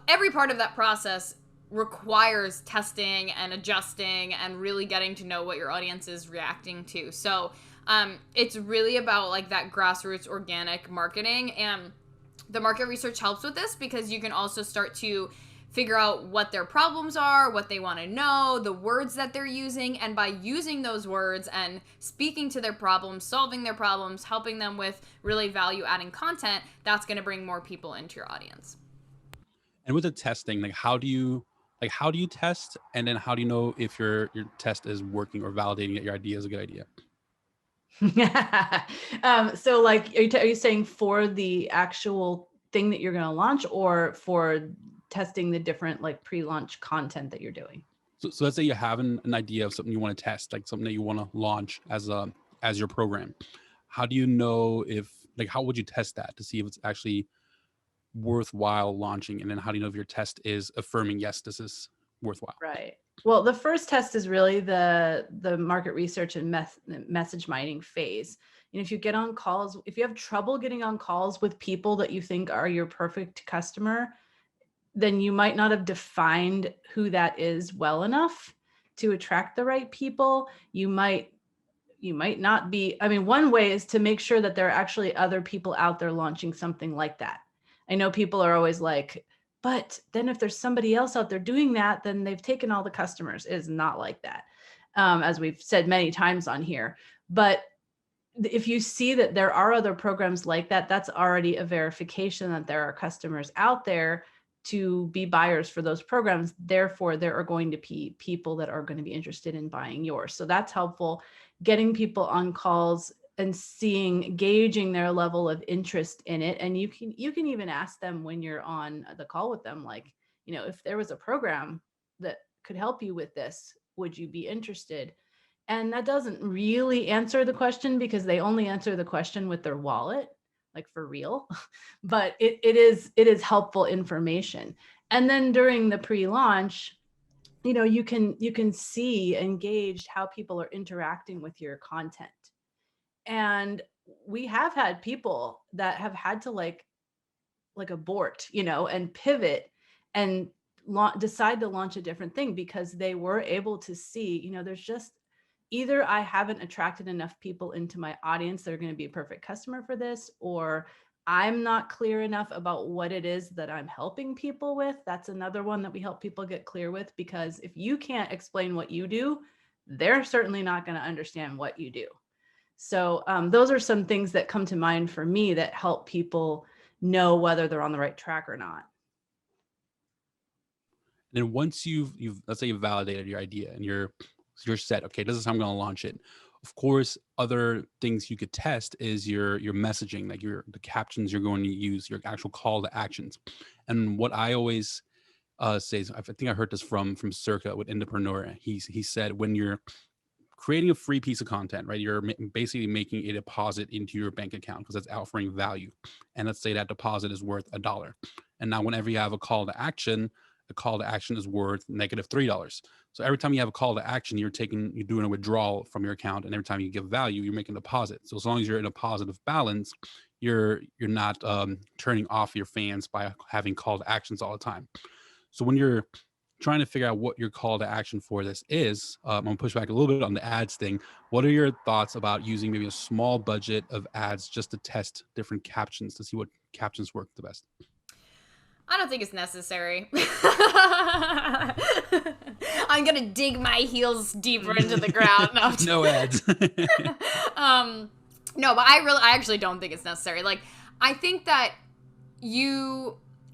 every part of that process requires testing and adjusting and really getting to know what your audience is reacting to. So it's really about like that grassroots organic marketing. And the market research helps with this because you can also start to figure out what their problems are, what they want to know, the words that they're using, and by using those words and speaking to their problems, solving their problems, helping them with really value-adding content, that's going to bring more people into your audience.
And with the testing, how do you test, and then how do you know if your test is working or validating that your idea is a good idea?
So like, are you saying for the actual thing that you're going to launch, or for testing the different like pre-launch content that you're doing?
So let's say you have an idea of something you want to test, like something that you want to launch as your program. How do you know how would you test that to see if it's actually worthwhile launching? And then how do you know if your test is affirming, yes, this is worthwhile?
Right. Well, the first test is really the market research and message mining phase. If you get on calls, if you have trouble getting on calls with people that you think are your perfect customer, then you might not have defined who that is well enough to attract the right people. You might not be. I mean, one way is to make sure that there are actually other people out there launching something like that. I know people are always like, but then if there's somebody else out there doing that, then they've taken all the customers. It is not like that, as we've said many times on here. But if you see that there are other programs like that, that's already a verification that there are customers out there to be buyers for those programs. Therefore, there are going to be people that are going to be interested in buying yours. So that's helpful. Getting people on calls and gauging their level of interest in it. And you can even ask them when you're on the call with them, like, if there was a program that could help you with this, would you be interested? And that doesn't really answer the question, because they only answer the question with their wallet, like for real. But it is helpful information. And then during the pre-launch, you can see and gauge how people are interacting with your content. And we have had people that have had to like abort, and pivot and decide to launch a different thing, because they were able to see, there's just either I haven't attracted enough people into my audience that are going to be a perfect customer for this, or I'm not clear enough about what it is that I'm helping people with. That's another one that we help people get clear with, because if you can't explain what you do, they're certainly not going to understand what you do. So those are some things that come to mind for me that help people know whether they're on the right track or not.
And then once you've let's say you've validated your idea and you're set, okay, this is how I'm going to launch it. Of course, other things you could test is your messaging, like the captions you're going to use, your actual call to actions. And what I always say is, I think I heard this from Circa with Entrepreneur. He said, when you're creating a free piece of content, right, you're basically making a deposit into your bank account because it's offering value. And let's say that deposit is worth $1. And now whenever you have a call to action, the call to action is worth -$3. So every time you have a call to action, you're doing a withdrawal from your account, and every time you give value, you're making a deposit. So as long as you're in a positive balance, you're not turning off your fans by having call to actions all the time. So when you're trying to figure out what your call to action for this is, I'm gonna push back a little bit on the ads thing. What are your thoughts about using maybe a small budget of ads just to test different captions to see what captions work the best?
I don't think it's necessary. I'm gonna dig my heels deeper into the ground.
No ads.
No, but I actually don't think it's necessary. Like, I think that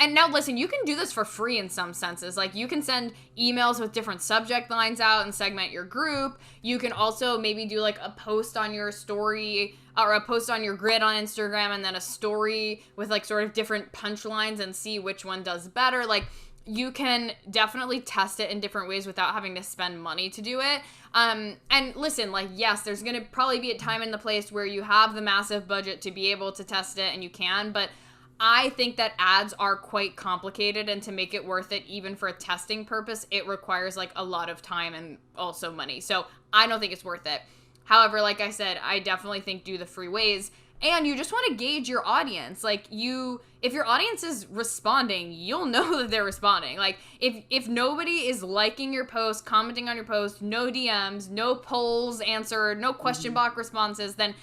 and now listen, you can do this for free in some senses. Like, you can send emails with different subject lines out and segment your group. You can also maybe do like a post on your story or a post on your grid on Instagram and then a story with like sort of different punchlines and see which one does better. Like, you can definitely test it in different ways without having to spend money to do it. And listen, like, yes, there's going to probably be a time and the place where you have the massive budget to be able to test it, and you can, but I think that ads are quite complicated, and to make it worth it, even for a testing purpose, it requires like a lot of time and also money. So I don't think it's worth it. However, like I said, I definitely think do the free ways. And you just want to gauge your audience. Like, if your audience is responding, you'll know that they're responding. Like, if nobody is liking your post, commenting on your post, no DMs, no polls answered, no question box responses, then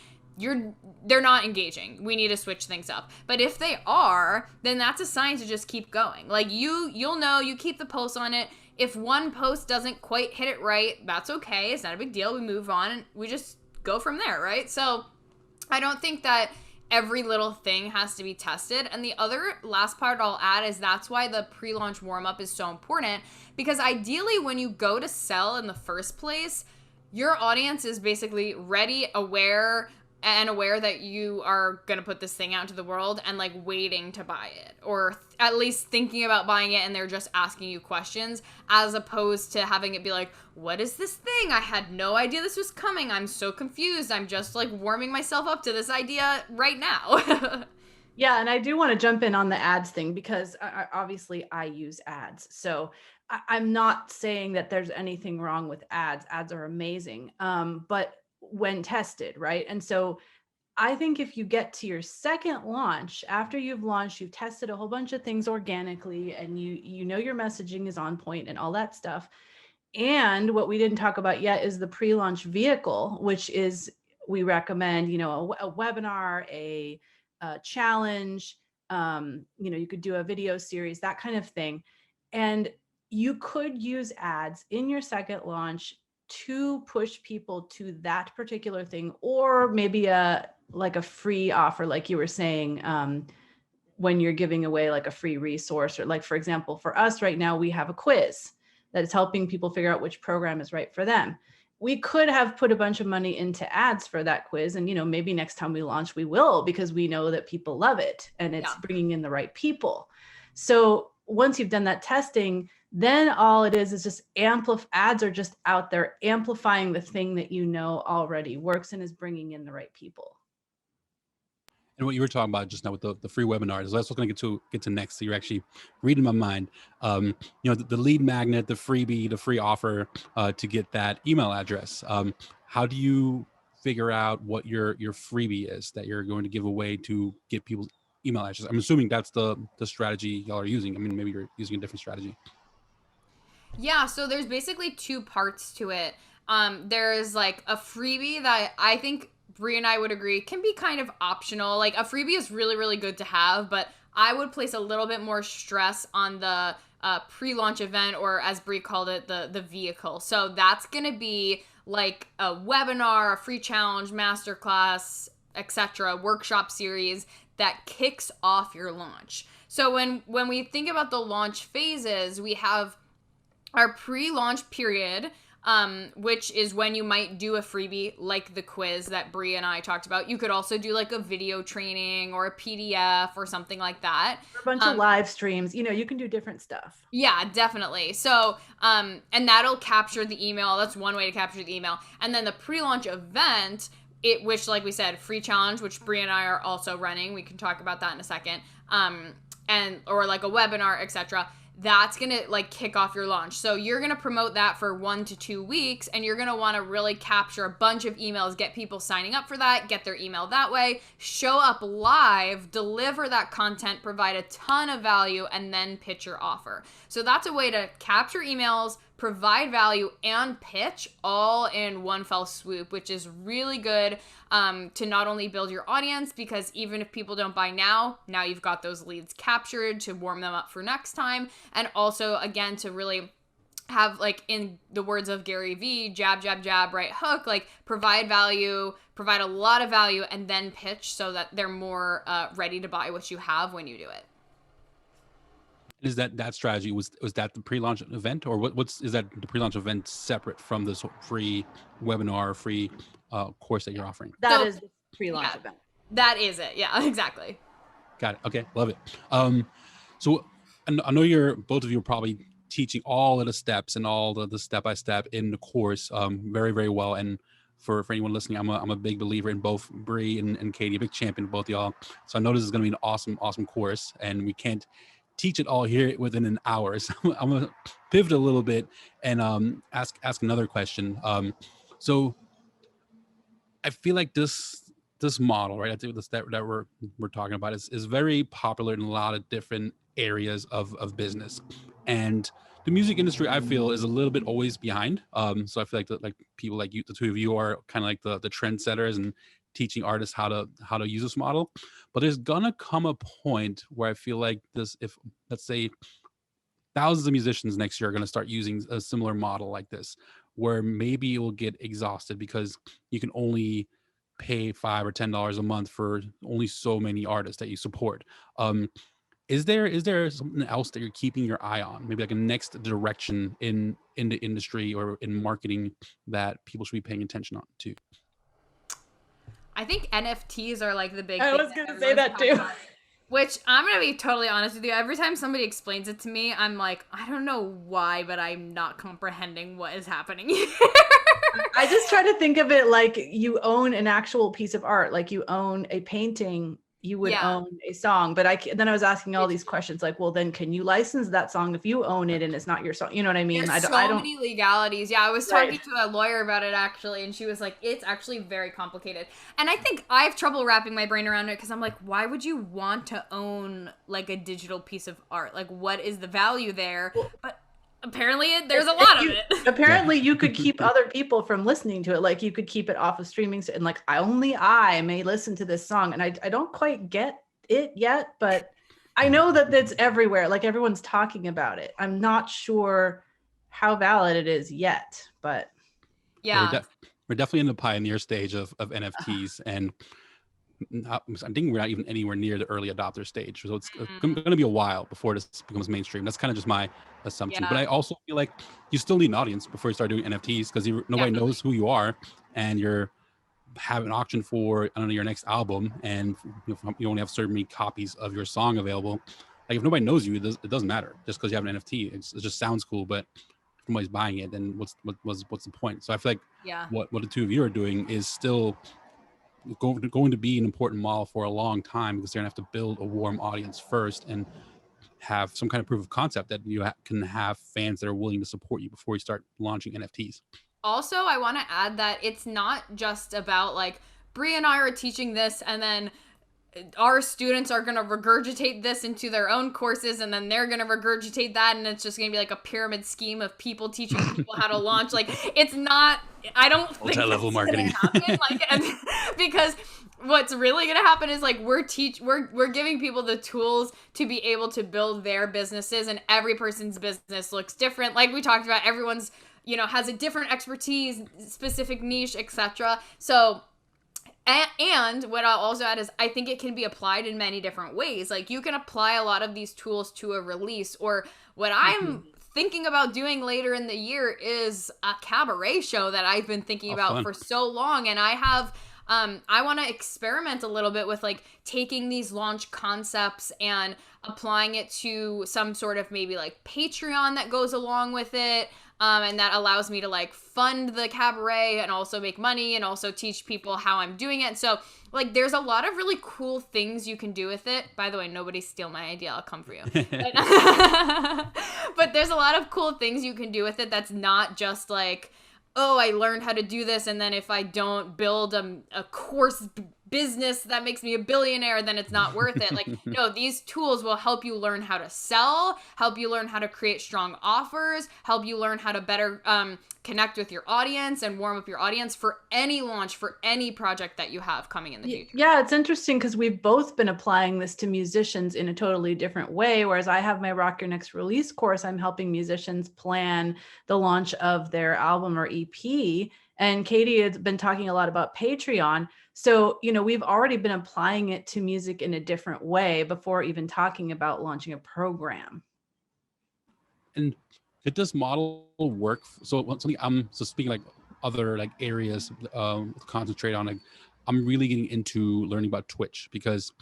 they're not engaging. We need to switch things up. But if they are, then that's a sign to just keep going. Like, you'll know, you keep the post on it. If one post doesn't quite hit it right, that's okay. It's not a big deal. We move on and we just go from there, right? So I don't think that every little thing has to be tested. And the other last part I'll add is that's why the pre-launch warm-up is so important, because ideally when you go to sell in the first place, your audience is basically ready, aware that you are going to put this thing out into the world and like waiting to buy it, or at least thinking about buying it, and they're just asking you questions, as opposed to having it be like, what is this thing? I had no idea this was coming. I'm so confused. I'm just like warming myself up to this idea right now.
Yeah, and I do want to jump in on the ads thing, because obviously I use ads. So I'm not saying that there's anything wrong with ads. Ads are amazing, but when tested, right? And so I think if you get to your second launch, after you've launched, you've tested a whole bunch of things organically, and you know your messaging is on point and all that stuff. And what we didn't talk about yet is the pre-launch vehicle, which is, we recommend, a webinar, a challenge, you could do a video series, that kind of thing. And you could use ads in your second launch to push people to that particular thing, or maybe a free offer, like you were saying, when you're giving away like a free resource, or like, for example, for us right now, we have a quiz that is helping people figure out which program is right for them. We could have put a bunch of money into ads for that quiz, and maybe next time we launch we will, because we know that people love it and it's bringing in the right people. So once you've done that testing, then all it is just ads are just out there amplifying the thing that already works and is bringing in the right people.
And what you were talking about just now with the free webinars, that's what I'm going to get to next. So you're actually reading my mind. The lead magnet, the freebie, the free offer to get that email address. How do you figure out what your freebie is that you're going to give away to get people's email address? I'm assuming that's the strategy y'all are using. I mean, maybe you're using a different strategy.
Yeah, so there's basically two parts to it. There's like a freebie that I think Bree and I would agree can be kind of optional. Like, a freebie is really, really good to have, but I would place a little bit more stress on the pre-launch event, or as Bree called it, the vehicle. So that's going to be like a webinar, a free challenge, masterclass, etc., workshop series that kicks off your launch. So when we think about the launch phases, we have our pre-launch period, which is when you might do a freebie like the quiz that Bree and I talked about. You could also do like a video training or a PDF or something like that.
A bunch of live streams. You can do different stuff.
Yeah, definitely. So, and that'll capture the email. That's one way to capture the email. And then the pre-launch event, which, like we said, free challenge, which Bree and I are also running. We can talk about that in a second. Or like a webinar, etc. That's going to like kick off your launch. So you're going to promote that for 1 to 2 weeks, and you're going to want to really capture a bunch of emails, get people signing up for that, get their email that way, show up live, deliver that content, provide a ton of value, and then pitch your offer. So that's a way to capture emails, provide value, and pitch all in one fell swoop, which is really good to not only build your audience, because even if people don't buy now you've got those leads captured to warm them up for next time, and also, again, to really have, like, in the words of Gary Vee, jab, jab, jab, right hook, like, provide value, provide a lot of value, and then pitch so that they're more ready to buy what you have when you do it.
Is that strategy, was that the pre-launch event, or is that the pre-launch event separate from this free webinar, free course that you're offering?
That is the pre-launch event.
That is it. Yeah, exactly.
Got it. Okay, love it. So I know both of you are probably teaching all of the steps and all the step-by-step in the course very, very well. And for anyone listening, I'm a big believer in both Bree and Katie, a big champion of both y'all. So I know this is going to be an awesome course, and we can't teach it all here within an hour. So I'm gonna pivot a little bit and ask another question. So I feel like this model, right? I think this that we're talking about is very popular in a lot of different areas of business, and the music industry, I feel, is a little bit always behind. So I feel like people like you, the two of you, are kind of like the trendsetters and teaching artists how to use this model. But there's gonna come a point where I feel like if let's say thousands of musicians next year are gonna start using a similar model like this, where maybe it will get exhausted because you can only pay $5 or $10 a month for only so many artists that you support. Is there something else that you're keeping your eye on? Maybe like a next direction in the industry or in marketing that people should be paying attention to?
I think NFTs are like the big
thing. I was going to say that too.
Which, I'm going to be totally honest with you, every time somebody explains it to me, I'm like, I don't know why, but I'm not comprehending what is happening here.
I just try to think of it like you own an actual piece of art, like you own a painting, you would own a song. But then I was asking all these questions like, well, then can you license that song if you own it and it's not your song? You know what I mean?
There's so many legalities. Yeah, I was talking to a lawyer about it actually, and she was like, it's actually very complicated. And I think I have trouble wrapping my brain around it because I'm like, why would you want to own like a digital piece of art? Like, what is the value there? But apparently there's a lot of it.
Apparently you could keep other people from listening to it. Like you could keep it off of streaming, and like I may listen to this song, and I don't quite get it yet, but I know that it's everywhere. Like everyone's talking about it. I'm not sure how valid it is yet, but
yeah.
We're definitely in the pioneer stage of NFTs, and I think we're not even anywhere near the early adopter stage. So it's going to be a while before this becomes mainstream. That's kind of just my assumption.
Yeah.
But I also feel like you still need an audience before you start doing NFTs, because nobody knows who you are, and you're having an auction for, I don't know, your next album, and you only have certain many copies of your song available. Like if nobody knows you, it doesn't matter just because you have an NFT. It just sounds cool, but if nobody's buying it, then what's the point? So I feel like what the two of you are doing is still going to be an important model for a long time, because they're gonna have to build a warm audience first and have some kind of proof of concept that you can have fans that are willing to support you before you start launching NFTs.
Also, I want to add that it's not just about like Bree and I are teaching this and then our students are going to regurgitate this into their own courses, and then they're going to regurgitate that, and it's just going to be like a pyramid scheme of people teaching people how to launch. Like, it's not, I don't think that's
multi-level marketing.
Happen. Because what's really going to happen is like we're giving people the tools to be able to build their businesses, and every person's business looks different. Like we talked about, everyone's has a different expertise, specific niche, etc. So, and what I'll also add is I think it can be applied in many different ways. Like you can apply a lot of these tools to a release, or what I'm thinking about doing later in the year is a cabaret show that I've been thinking about for so long. And I want to experiment a little bit with like taking these launch concepts and applying it to some sort of maybe like Patreon that goes along with it. And that allows me to like fund the cabaret and also make money and also teach people how I'm doing it. So like there's a lot of really cool things you can do with it. By the way, nobody steal my idea. I'll come for you. But there's a lot of cool things you can do with it that's not just like, oh, I learned how to do this, and then if I don't build a course business that makes me a billionaire, then it's not worth it. Like, no, these tools will help you learn how to sell, help you learn how to create strong offers, help you learn how to better connect with your audience and warm up your audience for any launch, for any project that you have coming in the future.
Yeah, it's interesting because we've both been applying this to musicians in a totally different way. Whereas I have my Rock Your Next Release course, I'm helping musicians plan the launch of their album or EP. And Katie has been talking a lot about Patreon. So, we've already been applying it to music in a different way before even talking about launching a program.
And did this model work? So something so speaking like other like areas concentrate on, like I'm really getting into learning about Twitch, because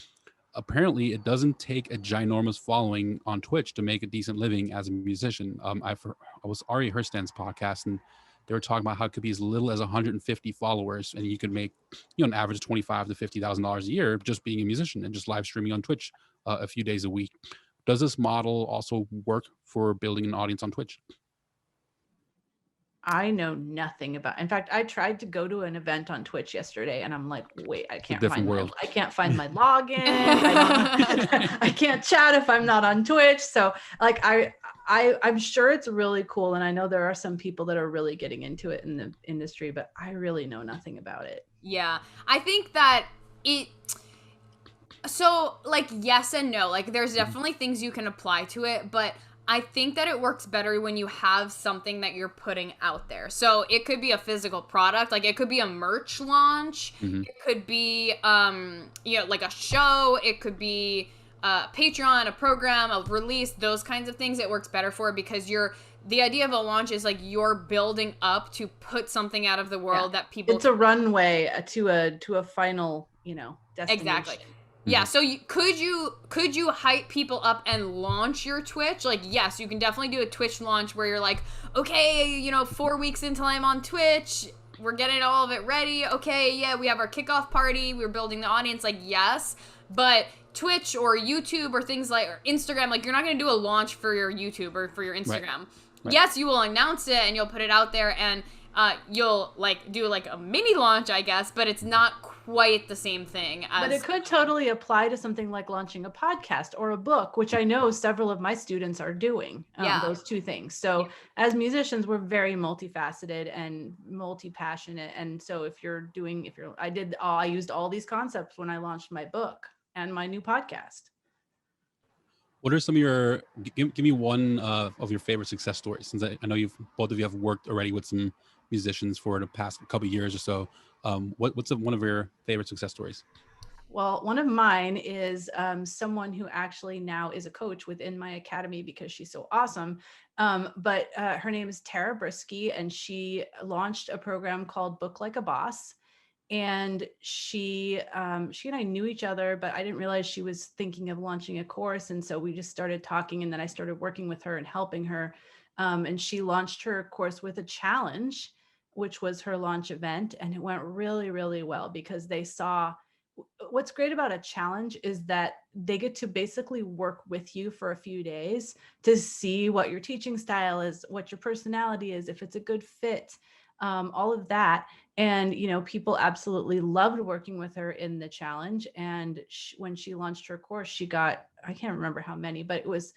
apparently it doesn't take a ginormous following on Twitch to make a decent living as a musician. I was Ari Herstand's podcast, and they were talking about how it could be as little as 150 followers, and you could make an average of $25,000 to $50,000 a year just being a musician and just live streaming on Twitch a few days a week. Does this model also work for building an audience on Twitch?
I know nothing about. In fact, I tried to go to an event on Twitch yesterday, and I'm like, wait, I can't find my login. I can't chat if I'm not on Twitch. So, like, I'm sure it's really cool, and I know there are some people that are really getting into it in the industry, but I really know nothing about it.
Yeah, I think that so like yes and no. Like, there's definitely things you can apply to it, but I think that it works better when you have something that you're putting out there. So it could be a physical product, like it could be a merch launch, it could be like a show, it could be Patreon, a program, a release, those kinds of things. It works better for, because the idea of a launch is like you're building up to put something out of the world that people.
It's a runway to a final, destination.
Exactly. Yeah, so could you hype people up and launch your Twitch? Like, yes, you can definitely do a Twitch launch where you're like, okay, 4 weeks until I'm on Twitch, we're getting all of it ready. Okay, yeah, we have our kickoff party, we're building the audience, like, yes. But Twitch or YouTube or things like, or Instagram, like, you're not going to do a launch for your YouTube or for your Instagram. Right. Yes, you will announce it and you'll put it out there, and you'll like do like a mini launch, I guess, but it's not quite the same thing as.
But it could totally apply to something like launching a podcast or a book, which I know several of my students are doing. Those two things. So as musicians, we're very multifaceted and multi-passionate. And so I used all these concepts when I launched my book and my new podcast.
What are some of give me one of your favorite success stories, since I know both of you have worked already with some musicians for the past couple of years or so. What's one of your favorite success stories?
Well, one of mine is someone who actually now is a coach within my academy because she's so awesome. But her name is Tara Brisky, and she launched a program called Book Like a Boss. And she and I knew each other, but I didn't realize she was thinking of launching a course. And so we just started talking, and then I started working with her and helping her. And she launched her course with a challenge, which was her launch event. And it went really, really well, because they saw what's great about a challenge is that they get to basically work with you for a few days to see what your teaching style is, what your personality is, if it's a good fit, all of that. And, people absolutely loved working with her in the challenge. And when she launched her course, she got, I can't remember how many, but it was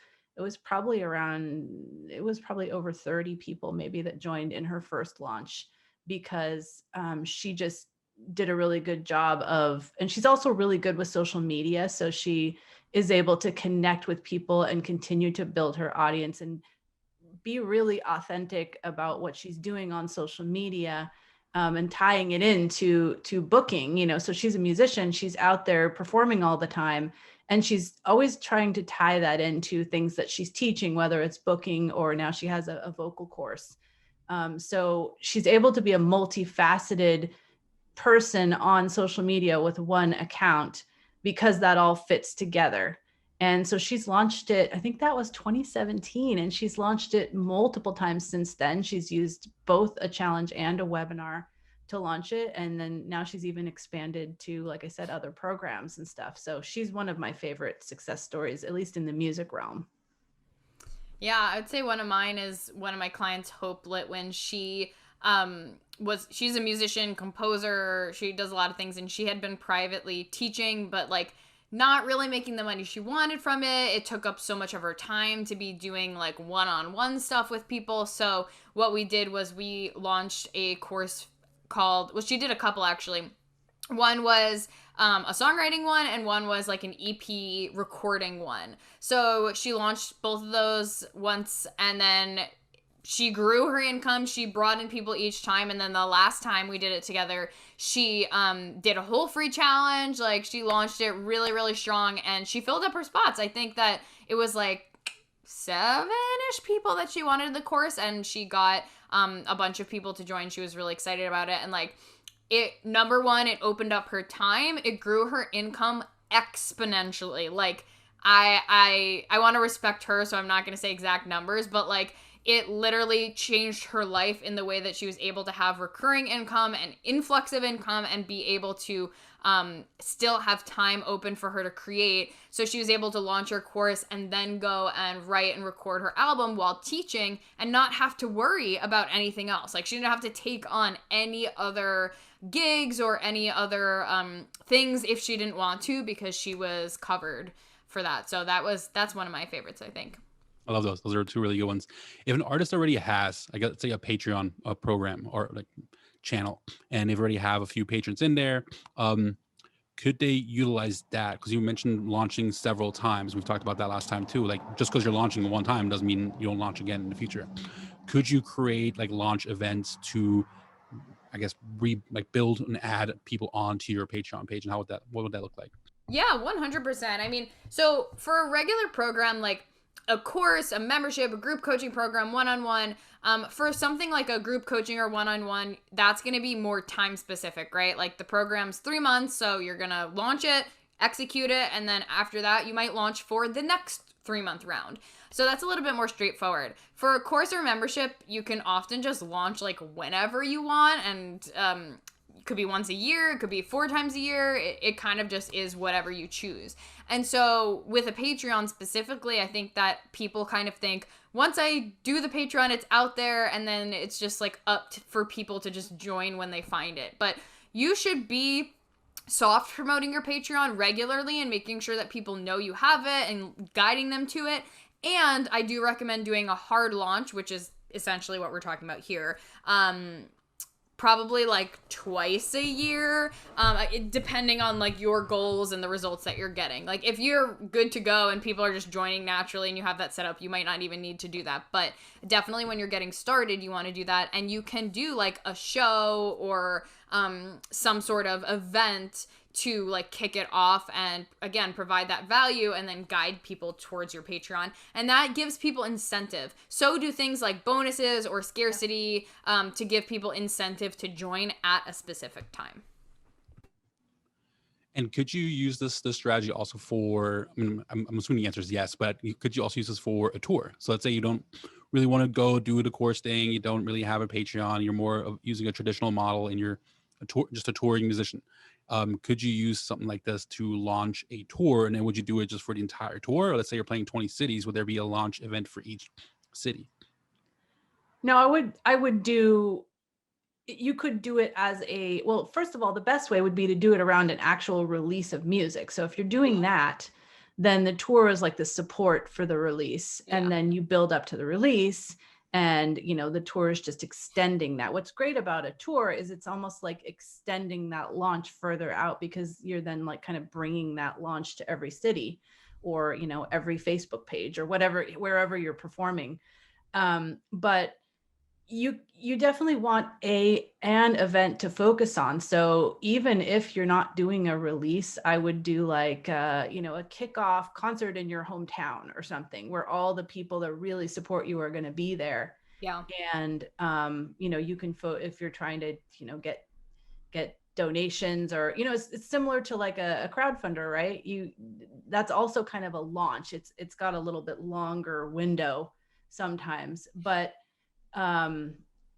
probably over 30 people maybe that joined in her first launch, because she just did a really good job and she's also really good with social media. So she is able to connect with people and continue to build her audience and be really authentic about what she's doing on social media, and tying it into booking, so she's a musician, she's out there performing all the time, and she's always trying to tie that into things that she's teaching, whether it's booking or now she has a vocal course. So she's able to be a multifaceted person on social media with one account because that all fits together. And so she's launched it, I think that was 2017, and she's launched it multiple times since then. She's used both a challenge and a webinar to launch it. And then now she's even expanded to, like I said, other programs and stuff. So she's one of my favorite success stories, at least in the music realm.
Yeah, I would say one of mine is one of my clients, Hope Litwin. She's a musician, composer. She does a lot of things, and she had been privately teaching, but like not really making the money she wanted from it. It took up so much of her time to be doing like one-on-one stuff with people. So what we did was we launched a course called, well, she did a couple actually. One was a songwriting one, and one was like an EP recording one. So she launched both of those once, and then she grew her income. She brought in people each time, and then the last time we did it together, she did a whole free challenge. Like, she launched it really, really strong, and she filled up her spots. I think that it was like 7-ish people that she wanted the course, and she got a bunch of people to join. She was really excited about it, and like, number one, it opened up her time. It grew her income exponentially. Like, I want to respect her, so I'm not going to say exact numbers, but like, it literally changed her life in the way that she was able to have recurring income and influx of income and be able to still have time open for her to create. So she was able to launch her course and then go and write and record her album while teaching and not have to worry about anything else. Like, she didn't have to take on any other gigs or any other things if she didn't want to, because she was covered for that. So that's one of my favorites, I think.
I love those. Those are two really good ones. If an artist already has, like, let's say a Patreon program or like channel, and they already have a few patrons in there, could they utilize that? Because you mentioned launching several times. We've talked about that last time too. Like, just because you're launching one time doesn't mean you'll launch again in the future. Could you create like launch events to, I guess, build and add people onto your Patreon page? And what would that look like?
Yeah, 100%. I mean, so for a regular program, like a course, a membership, a group coaching program, one-on-one, for something like a group coaching or one-on-one, that's going to be more time specific, right? Like, the program's 3 months, so you're going to launch it, execute it, and then after that, you might launch for the next 3-month round. So that's a little bit more straightforward. For a course or membership, you can often just launch like whenever you want, and it could be once a year, it could be 4 times a year. It kind of just is whatever you choose. And so with a Patreon specifically, I think that people kind of think, once I do the Patreon, it's out there, and then it's just like for people to just join when they find it. But you should be soft promoting your Patreon regularly and making sure that people know you have it and guiding them to it. And I do recommend doing a hard launch, which is essentially what we're talking about here. Probably like twice a year, depending on like your goals and the results that you're getting. Like, if you're good to go and people are just joining naturally and you have that set up, you might not even need to do that. But definitely when you're getting started, you want to do that. And you can do like a show or some sort of event to like kick it off and again provide that value and then guide people towards your Patreon, and that gives people incentive. So do things like bonuses or scarcity to give people incentive to join at a specific time.
And could you use this strategy also for, I mean, I'm assuming the answer is yes, but could you also use this for a tour? So let's say you don't really want to go do the course thing, you don't really have a Patreon, you're more of using a traditional model and you're just a touring musician. Could you use something like this to launch a tour? And then would you do it just for the entire tour? Or let's say you're playing 20 cities, would there be a launch event for each city?
No, I would do, you could do it as well, first of all, the best way would be to do it around an actual release of music. So if you're doing that, then the tour is like the support for the release. Yeah. And then you build up to the release. And, the tour is just extending that. What's great about a tour is it's almost like extending that launch further out, because you're then like kind of bringing that launch to every city or, every Facebook page or wherever you're performing. But you definitely want an event to focus on. So even if you're not doing a release, I would do like a kickoff concert in your hometown or something, where all the people that really support you are going to be there.
Yeah.
And you can if you're trying to get donations, or it's similar to like a crowdfunder, right? That's also kind of a launch. It's got a little bit longer window sometimes, but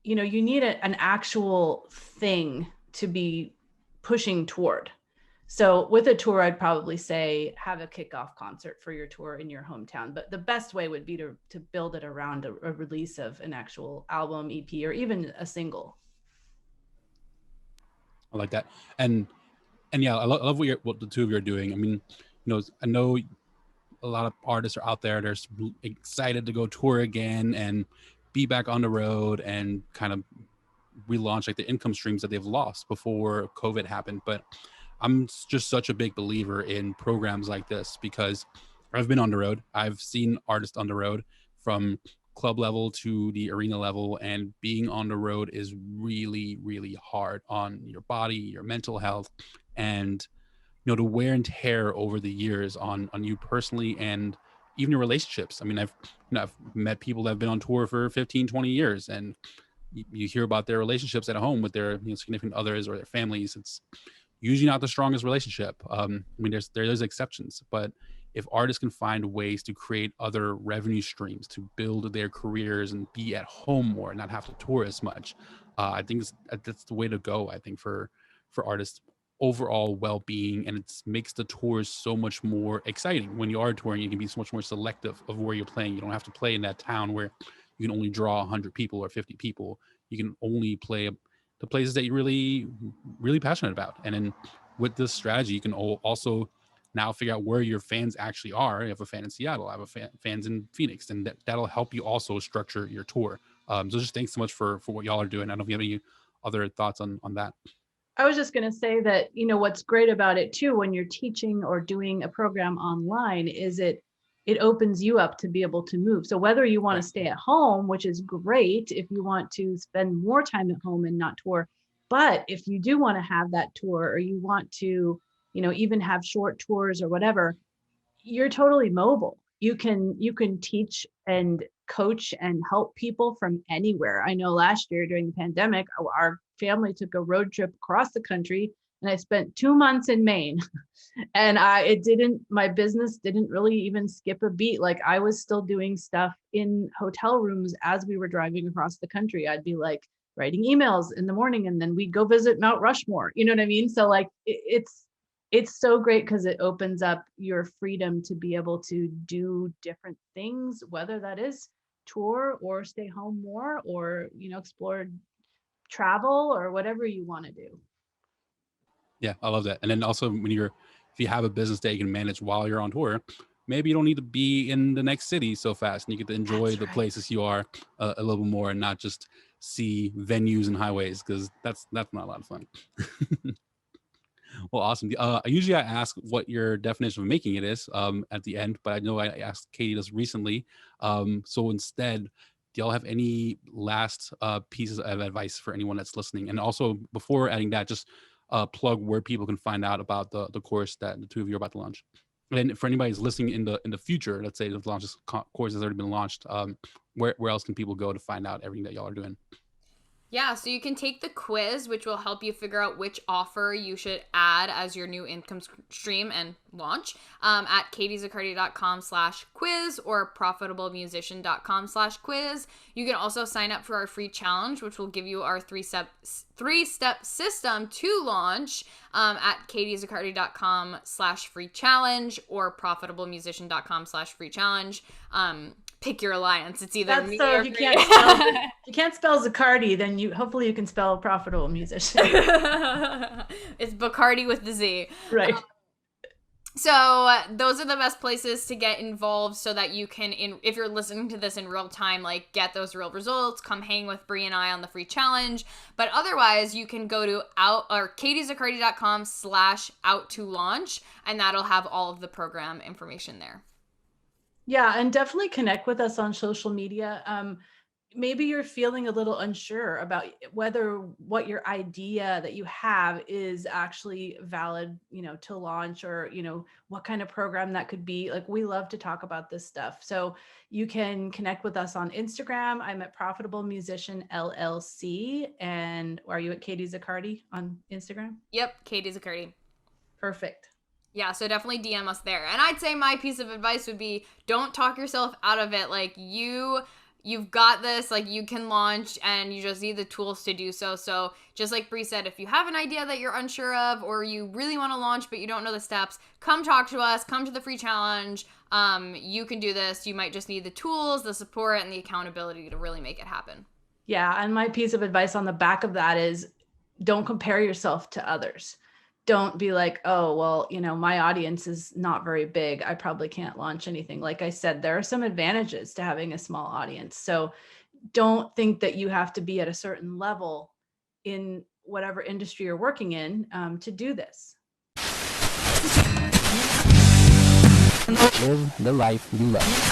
you need an actual thing to be pushing toward. So with a tour, I'd probably say have a kickoff concert for your tour in your hometown. But the best way would be to build it around a release of an actual album, EP, or even a single.
I like that. And yeah, I love what the two of you are doing. I mean, I know a lot of artists are out there. They're excited to go tour again and be back on the road and kind of relaunch like the income streams that they've lost before COVID happened. But I'm just such a big believer in programs like this because I've been on the road. I've seen artists on the road from club level to the arena level, and being on the road is really, really hard on your body, your mental health, and the wear and tear over the years on you personally and even your relationships. I mean, I've met people that have been on tour for 15, 20 years, and you hear about their relationships at home with their significant others or their families. It's usually not the strongest relationship. I mean, there's exceptions, but if artists can find ways to create other revenue streams to build their careers and be at home more and not have to tour as much, I think that's the way to go. I think for artists' overall well-being, and it makes the tours so much more exciting. When you are touring, you can be so much more selective of where you're playing. You don't have to play in that town where you can only draw 100 people or 50 people. You can only play the places that you're really, really passionate about. And then with this strategy, you can also now figure out where your fans actually are. You have a fan in Seattle, I have a fans in Phoenix, and that'll help you also structure your tour. So just thanks so much for what y'all are doing. I don't know if you have any other thoughts on that.
I was just going to say that, what's great about it too, when you're teaching or doing a program online, is it opens you up to be able to move. So whether you want to stay at home, which is great if you want to spend more time at home and not tour, but if you do want to have that tour, or you want to, even have short tours or whatever, you're totally mobile. You can teach and coach and help people from anywhere. I know last year during the pandemic, our family took a road trip across the country, and I spent 2 months in Maine. And my business didn't really even skip a beat. Like, I was still doing stuff in hotel rooms as we were driving across the country. I'd be like writing emails in the morning, and then we'd go visit Mount Rushmore. You know what I mean? So like it's so great because it opens up your freedom to be able to do different things, whether that is tour or stay home more, or explore travel or whatever you want to do.
Yeah, I love that. And then also if you have a business that you can manage while you're on tour, maybe you don't need to be in the next city so fast, and you get to enjoy the places you are a little more, and not just see venues and highways, because that's not a lot of fun. Well, awesome. Usually I ask what your definition of making it is at the end, but I know I asked Katie this recently. So instead, do y'all have any last pieces of advice for anyone that's listening? And also, before adding that, just plug where people can find out about the course that the two of you are about to launch. And for anybody who's listening in the future, let's say the course has already been launched, where else can people go to find out everything that y'all are doing?
Yeah, so you can take the quiz, which will help you figure out which offer you should add as your new income stream and launch at katiezaccardi.com/quiz or profitablemusician.com/quiz. You can also sign up for our free challenge, which will give you our three-step system to launch at katiezaccardi.com/free challenge or profitablemusician.com/free challenge. Pick your alliance. It's either me or
if you can't spell Zaccardi, then hopefully you can spell profitable musician.
It's Bacardi with the Z.
Right.
So those are the best places to get involved, so that you can, if you're listening to this in real time, like, get those real results. Come hang with Bree and I on the free challenge. But otherwise, you can go to katiezaccardi.com/out to launch, and that'll have all of the program information there.
Yeah, and definitely connect with us on social media. Maybe you're feeling a little unsure about whether what your idea that you have is actually valid, to launch, or, what kind of program that could be. Like, we love to talk about this stuff. So you can connect with us on Instagram. I'm at Profitable Musician LLC. And are you at Katie Zaccardi on Instagram?
Yep, Katie Zaccardi.
Perfect.
Yeah, so definitely DM us there. And I'd say my piece of advice would be don't talk yourself out of it. Like, you've got this, like, you can launch, and you just need the tools to do so. So just like Bree said, if you have an idea that you're unsure of, or you really want to launch but you don't know the steps, come talk to us, come to the free challenge. You can do this. You might just need the tools, the support, and the accountability to really make it happen.
Yeah, and my piece of advice on the back of that is don't compare yourself to others. Don't be like, oh, well, my audience is not very big, I probably can't launch anything. Like I said, there are some advantages to having a small audience. So don't think that you have to be at a certain level in whatever industry you're working in to do this.
Live the life you love.